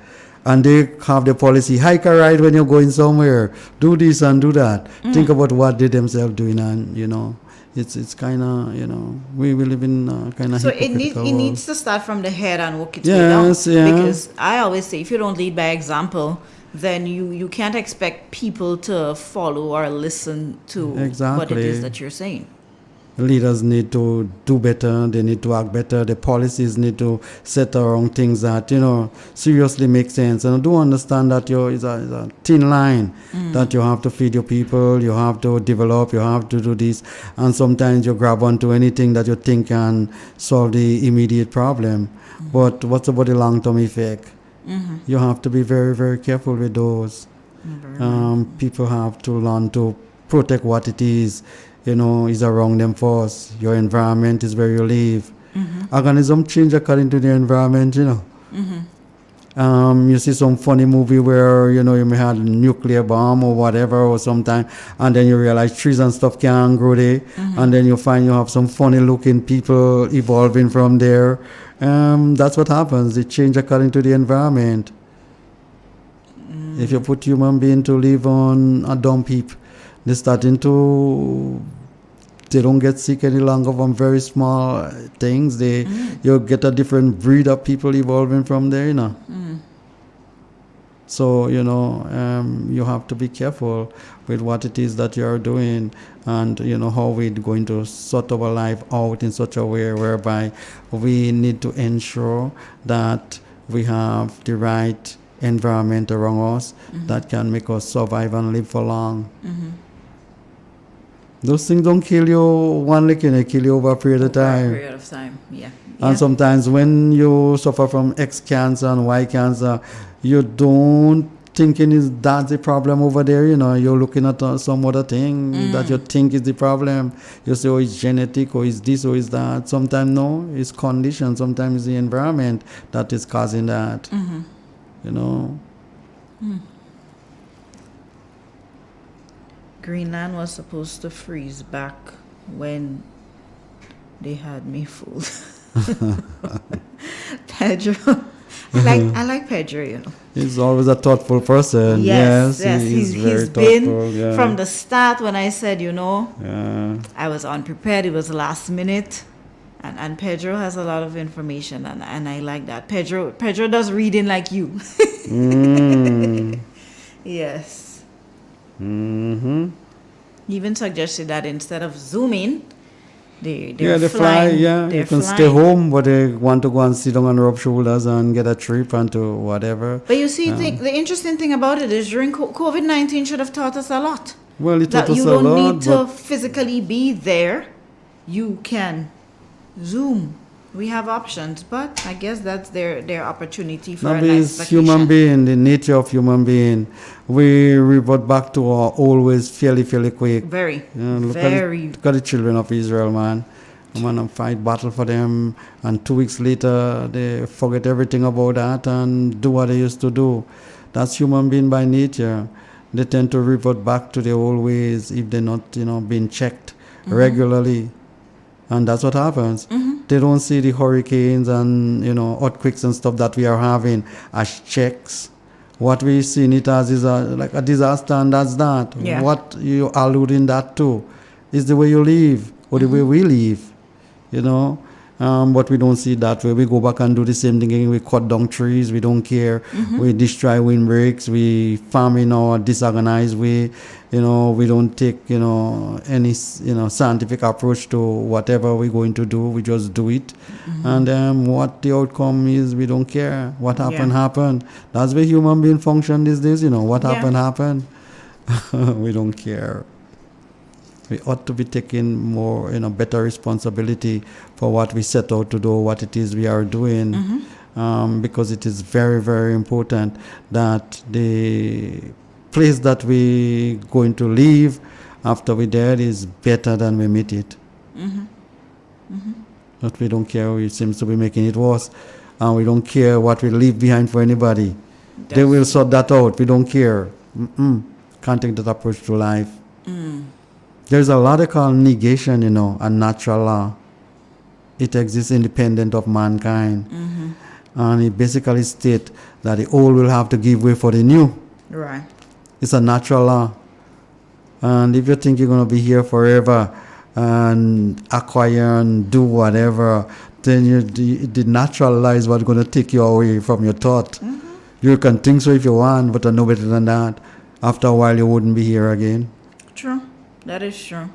And they have the policy, hike a ride when you're going somewhere, do this and do that. Think about what they themselves doing, and you know, it's kind of, you know, we live in kind of So it needs to start from the head and work its way down. Because I always say, if you don't lead by example, then you can't expect people to follow or listen to what it is that you're saying. Leaders need to do better, they need to act better, the policies need to set around things that, you know, seriously make sense. And I do understand that it's a thin line, that you have to feed your people, you have to develop, you have to do this, and sometimes you grab onto anything that you think can solve the immediate problem. But what's about the long-term effect? You have to be very, very careful with those. People have to learn to protect what it is, you know, is around them first. Your environment is where you live. Organism change according to the environment, you know. You see some funny movie where, you know, you may have a nuclear bomb or whatever or sometime, and then you realize trees and stuff can't grow there, and then you find you have some funny looking people evolving from there. That's what happens. They change according to the environment. If you put human being to live on a dump heap, they don't get sick any longer from very small things. You get a different breed of people evolving from there, you know. So, you know, you have to be careful with what it is that you're doing, and, you know, how we're going to sort our life out in such a way whereby we need to ensure that we have the right environment around us that can make us survive and live for long. Those things don't kill you one licking, they kill you over a period of time. And sometimes when you suffer from X cancer and Y cancer, you don't thinking that's the problem over there, you know. You're looking at some other thing that you think is the problem. You say, oh, it's genetic, or it's this, or it's that. Sometimes no, it's condition. Sometimes it's the environment that is causing that, you know. Greenland was supposed to freeze back when they had me fooled. Pedro, I like Pedro, you know. He's always a thoughtful person. Yes, he's very thoughtful. Been from the start when I said, you know, I was unprepared. It was last minute, and Pedro has a lot of information, and I like that. Pedro does reading like you. Yes. He even suggested that instead of zooming, they fly. Yeah, you can stay home, but they want to go and sit down and rub shoulders and get a trip and to whatever. But you see, the interesting thing about it is during COVID-19 should have taught us a lot. Well, it taught us a lot. You don't need to physically be there. You can Zoom. We have options, but I guess that's their opportunity for a nice vacation. Human being, the nature of human being, we revert back to our always fairly quick. Very. Look at the children of Israel, man. And fight battle for them, and 2 weeks later they forget everything about that and do what they used to do. That's human being by nature. They tend to revert back to their old ways if they're not, you know, being checked regularly. And that's what happens. They don't see the hurricanes and, you know, earthquakes and stuff that we are having as checks. What we see it as is like a disaster, and that's that. Yeah. What you alluding that to is the way you live, or the way we live, you know. But we don't see it that way. We go back and do the same thing again. We cut down trees. We don't care. We destroy windbreaks. We farm in our disorganized way. We don't take, any, scientific approach to whatever we're going to do. We just do it. And what the outcome is, we don't care. What happened. That's the way human being function these days. What happened. We don't care. We ought to be taking more, better responsibility for what we set out to do, what it is we are doing, because it is very, very important that the place that we going to leave after we're dead is better than we meet it. But we don't care. We seems to be making it worse, and we don't care what we leave behind for anybody. They will sort that out. We don't care. Can't take that approach to life. There's a law they call negation, a natural law. It exists independent of mankind. And it basically states that the old will have to give way for the new. Right. It's a natural law. And if you think you're going to be here forever and acquire and do whatever, then the natural law is what's going to take you away from your thought. You can think so if you want, but no better than that. After a while, you wouldn't be here again. True. That is true.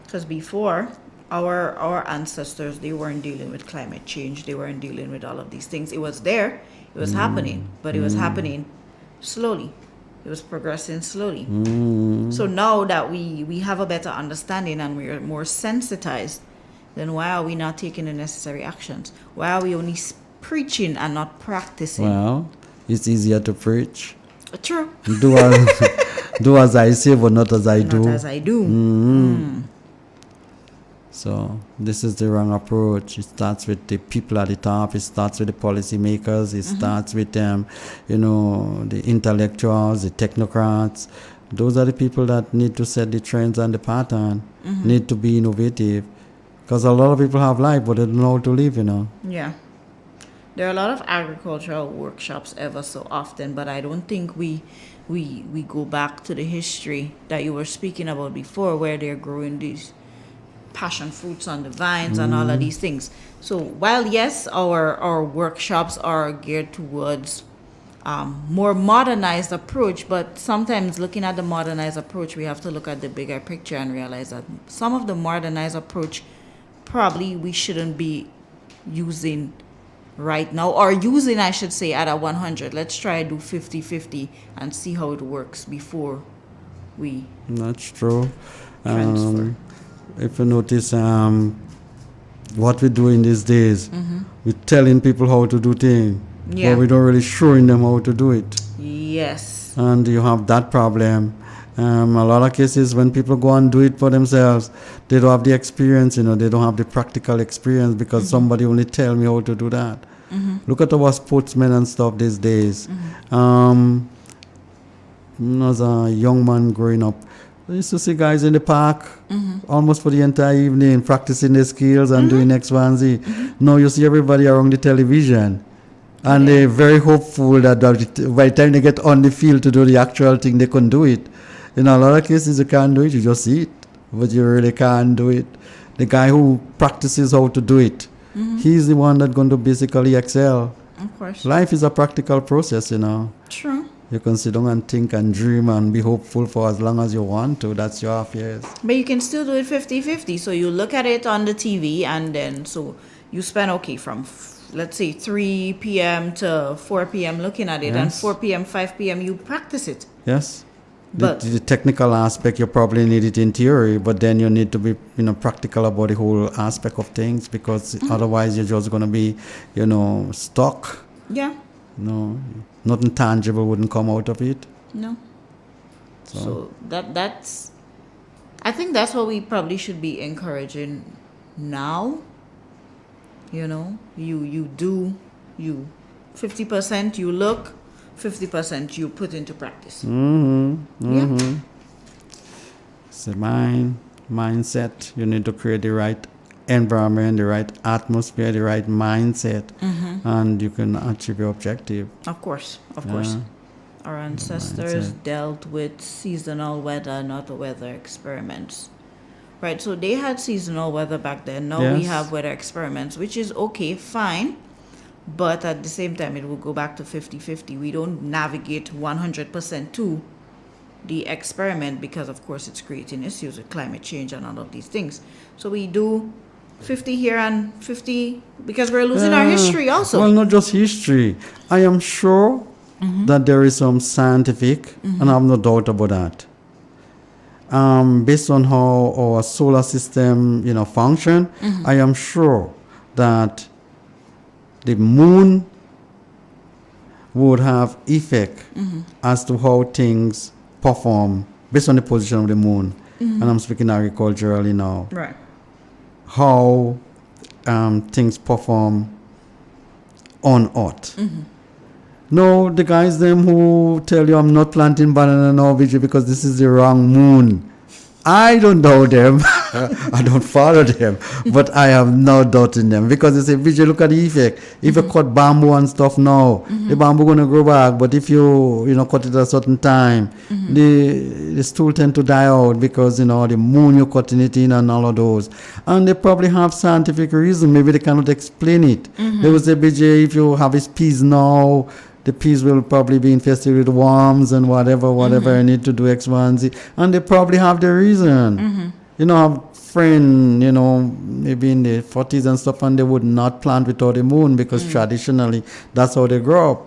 Because before, our ancestors, they weren't dealing with climate change. They weren't dealing with all of these things. It was there. It was happening. But it was happening slowly. It was progressing slowly. So now that we have a better understanding and we are more sensitized, then why are we not taking the necessary actions? Why are we only preaching and not practicing? Well, it's easier to preach. True. Do as I say, but not as I do. Not as I do. So this is the wrong approach. It starts with the people at the top. It starts with the policymakers. It starts with them, the intellectuals, the technocrats. Those are the people that need to set the trends and the pattern. Need to be innovative, because a lot of people have life, but they don't know how to live. Yeah. There are a lot of agricultural workshops ever so often, but I don't think we go back to the history that you were speaking about before, where they're growing these passion fruits on the vines and all of these things. So while yes, our workshops are geared towards more modernized approach, but sometimes looking at the modernized approach, we have to look at the bigger picture and realize that some of the modernized approach probably we shouldn't be using right now, or using, I should say, at a 100. Let's try to do 50-50 and see how it works before we That's true. transfer. If you notice, what we're doing these days, we're telling people how to do things, but we don't really showing them how to do it. Yes. And you have that problem. A lot of cases when people go and do it for themselves, they don't have the experience, they don't have the practical experience because somebody only tell me how to do that. Look at our sportsmen and stuff these days. As a young man growing up, I used to see guys in the park almost for the entire evening practicing their skills and doing X, Y, and Z. Now you see everybody around the television. And they're very hopeful that by the time they get on the field to do the actual thing, they can do it. In a lot of cases, you can't do it. You just see it, but you really can't do it. The guy who practices how to do it, he's the one that's going to basically excel. Of course. Life is a practical process, True. You can sit down and think and dream and be hopeful for as long as you want to. That's your affairs. But you can still do it 50-50. So you look at it on the TV, and then so you spend, from let's say 3 p.m. to 4 p.m. looking at it, and 4 p.m., 5 p.m. you practice it. Yes. But the technical aspect, you probably need it in theory, but then you need to be, practical about the whole aspect of things, because otherwise you're just going to be, stuck. Yeah. No, nothing tangible wouldn't come out of it. No. So that's, I think that's what we probably should be encouraging now. You do 50% you look, 50% you put into practice. Yeah. It's the mindset. You need to create the right environment, the right atmosphere, the right mindset, and you can achieve your objective. Of course. Our ancestors dealt with seasonal weather, not weather experiments. Right, so they had seasonal weather back then. Now we Yes. have weather experiments, which is okay, fine. But at the same time, it will go back to 50-50. We don't navigate 100% to the experiment because, of course, it's creating issues with climate change and all of these things. So we do 50 here and 50 because we're losing our history also. Well, not just history. I am sure that there is some scientific, and I have no doubt about that. Based on how our solar system, function, I am sure that the moon would have effect as to how things perform based on the position of the moon. And I'm speaking agriculturally now. Right. How things perform on Earth. No, the guys them who tell you I'm not planting banana now, VJ, because this is the wrong moon. I don't know them. I don't follow them. But I have no doubt in them. Because they say, VJ, look at the effect. If you cut bamboo and stuff now, the bamboo going to grow back. But if you cut it at a certain time, the stool tend to die out because, the moon you're cutting it in and all of those. And they probably have scientific reason. Maybe they cannot explain it. They will say, VJ, if you harvest peas now, the peas will probably be infested with worms and whatever, you need to do X, Y, and Z. And they probably have the reason. I have a friend, maybe in the 40s and stuff, and they would not plant without the moon because traditionally that's how they grow up.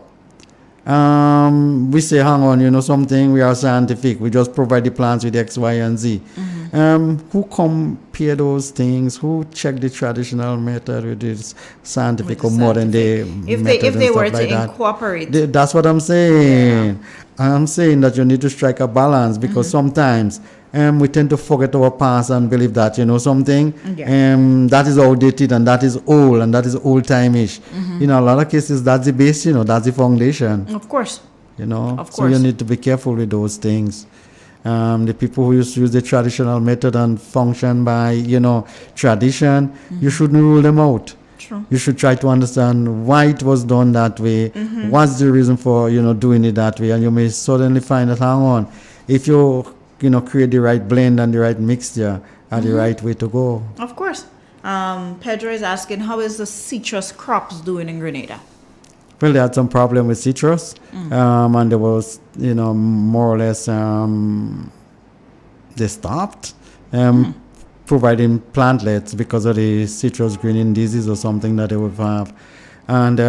We say, hang on, something, we are scientific. We just provide the plants with X, Y, and Z. Who compare those things? Who check the traditional method with this scientific or modern day If method they and were stuff like to that? incorporate. That's what I'm saying. I'm saying that you need to strike a balance because sometimes we tend to forget our past and believe that, something that is outdated and that is old and that is old-time-ish. In a lot of cases, that's the base, that's the foundation. Of course. Of So you course. need to be careful with those things. The people who used to use the traditional method and function by, tradition, you shouldn't rule them out. True. You should try to understand why it was done that way. What's the reason for, doing it that way? And you may suddenly find that, hang on, if you, create the right blend and the right mixture are the right way to go. Of course. Pedro is asking, how is the citrus crops doing in Grenada? Well, they had some problem with citrus, and there was, more or less, they stopped providing plantlets because of the citrus greening disease or something that they would have. And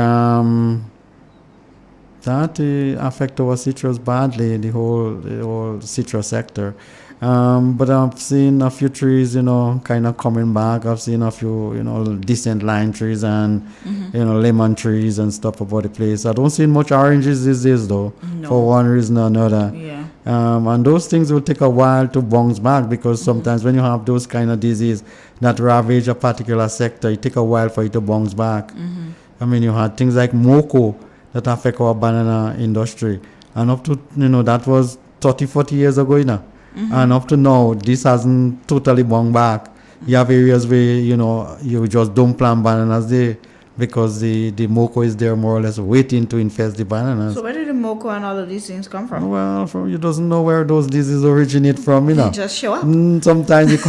that affect our citrus badly, the whole citrus sector. But I've seen a few trees, kind of coming back. I've seen a few, decent lime trees and, lemon trees and stuff about the place. I don't see much oranges these days, though, for one reason or another. Yeah. And those things will take a while to bounce back because sometimes when you have those kind of disease that ravage a particular sector, it take a while for it to bounce back. I mean, you had things like MOCO that affect our banana industry. And up to, that was 30, 40 years ago, And up to now, this hasn't totally bounced back. You have areas where, you just don't plant bananas there because the MOCO is there more or less waiting to infest the bananas. So where did the MOCO and all of these things come from? Well, you doesn't know where those diseases originate from, They just show up. Sometimes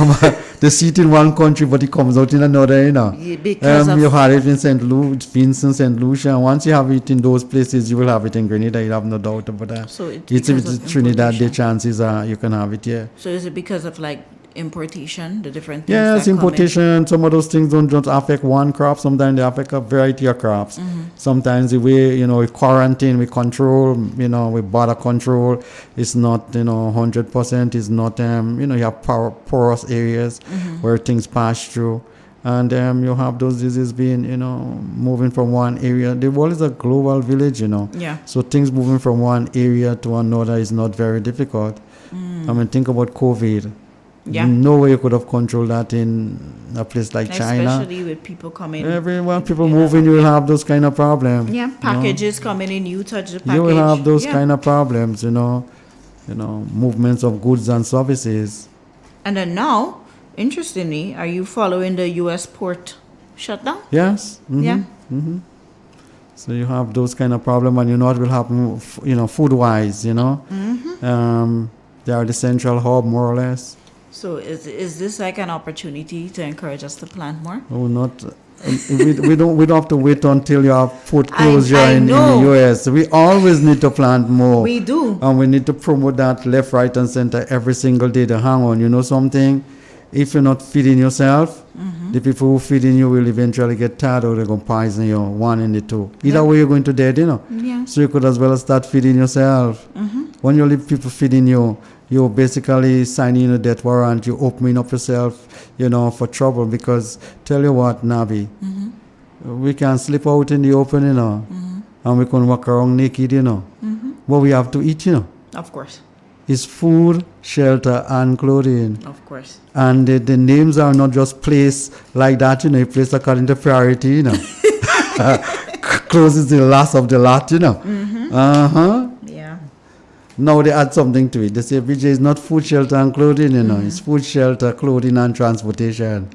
they see it in one country, but it comes out in another, Yeah, because of you had it in St. Lucia, and once you have it in those places, you will have it in Grenada. You have no doubt about that. So it's if because it's of Trinidad, the chances are you can have it here. So is it because of importation, the different things Yes, that come in? importation. Some of those things don't just affect one crop. Sometimes they affect a variety of crops. Sometimes the way, we quarantine, we control, we border control. It's not, 100%. It's not, you have porous areas where things pass through. And you have those diseases being, moving from one area. The world is a global village, Yeah. So things moving from one area to another is not very difficult. I mean, think about COVID. Yeah. No way you could have controlled that in a place like China. Especially with people coming. Everyone, people moving, you will have those kind of problems. Yeah, packages coming in, you touch the package. You will have those Yeah. kind of problems, movements of goods and services. And then now, interestingly, are you following the U.S. port shutdown? Yes. Yeah. So you have those kind of problems, and you know what will happen, food-wise, They are the central hub, more or less. So is this like an opportunity to encourage us to plant more? Oh, not. We don't have to wait until you have foot closure I in the know. US. We always need to plant more. We do. And we need to promote that left, right, and center every single day to hang on. You know something? If you're not feeding yourself, the people who feeding you will eventually get tired or they're going to poison you, one and the two. Either way, you're going to dead, you know. Yeah. So you could as well start feeding yourself. When you leave people feeding you, you're basically signing a death warrant. You're opening up yourself, you know, for trouble. Because tell you what, Nabi, we can sleep out in the open, you know, and we can walk around naked, you know. But we have to eat, you know. Of course. It's food, shelter, and clothing. Of course. And the names are not just placed like that, you know, placed according to priority, you know. Clothes is the last of the lot, you know. Yeah. Now they add something to it. They say BJ is not food, shelter, and clothing, you know. It's food, shelter, clothing, and transportation.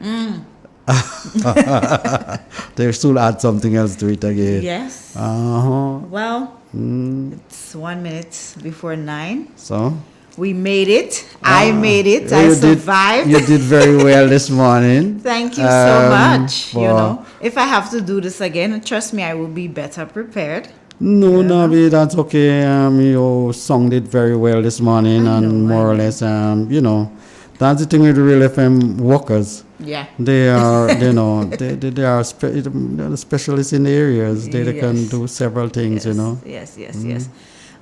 They still add something else to it again. Yes. Well, it's 1 minute before 9. So? We made it. I made it. I survived. You did very well this morning. Thank you so much. You know, if I have to do this again, trust me, I will be better prepared. No, Nabi, that's okay. You sung it very well this morning, and more or less, you know, that's the thing with the Real FM workers. Yeah. They are, you know, they are specialists in the areas. They can do several things, you know. Yes.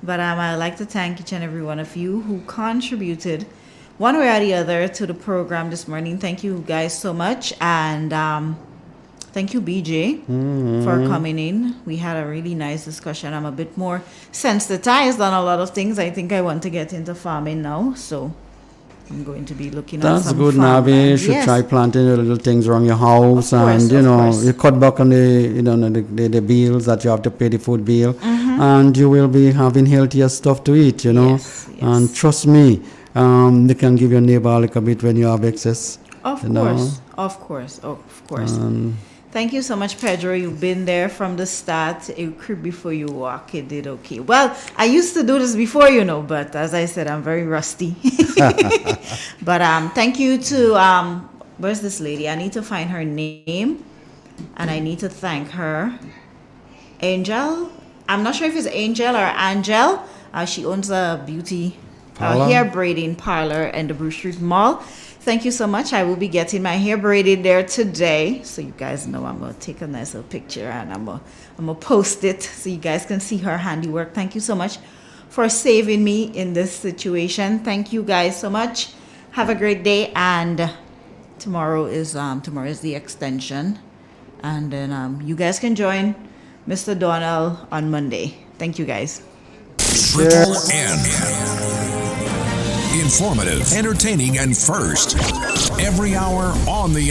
But I'd like to thank each and every one of you who contributed one way or the other to the program this morning. Thank you guys so much. And thank you, BJ, for coming in. We had a really nice discussion. I'm a bit more sensitized on a lot of things. I think I want to get into farming now. So I'm going to be looking at That's some good, farmland. Nabi. You should try planting the little things around your house, and you know, you cut back on the bills that you have to pay, the food bill, and you will be having healthier stuff to eat, you know. And trust me, you can give your neighbor a little bit when you have excess. Of course. Thank you so much, Pedro. You've been there from the start. A crib before you walk, it did okay. Well, I used to do this before, you know, but as I said, I'm very rusty. But thank you to where's this lady? I need to find her name, and I need to thank her. Angel. I'm not sure if it's Angel or Angel. She owns a beauty hair braiding parlor in the Bruce Street Mall. Thank you so much. I will be getting my hair braided there today. So you guys know I'm going to take a nice little picture and I'm going to post it so you guys can see her handiwork. Thank you so much for saving me in this situation. Thank you guys so much. Have a great day. And tomorrow is the extension. And then you guys can join Mr. Donald on Monday. Thank you guys. Triple N. Informative, entertaining, and first. Every hour on the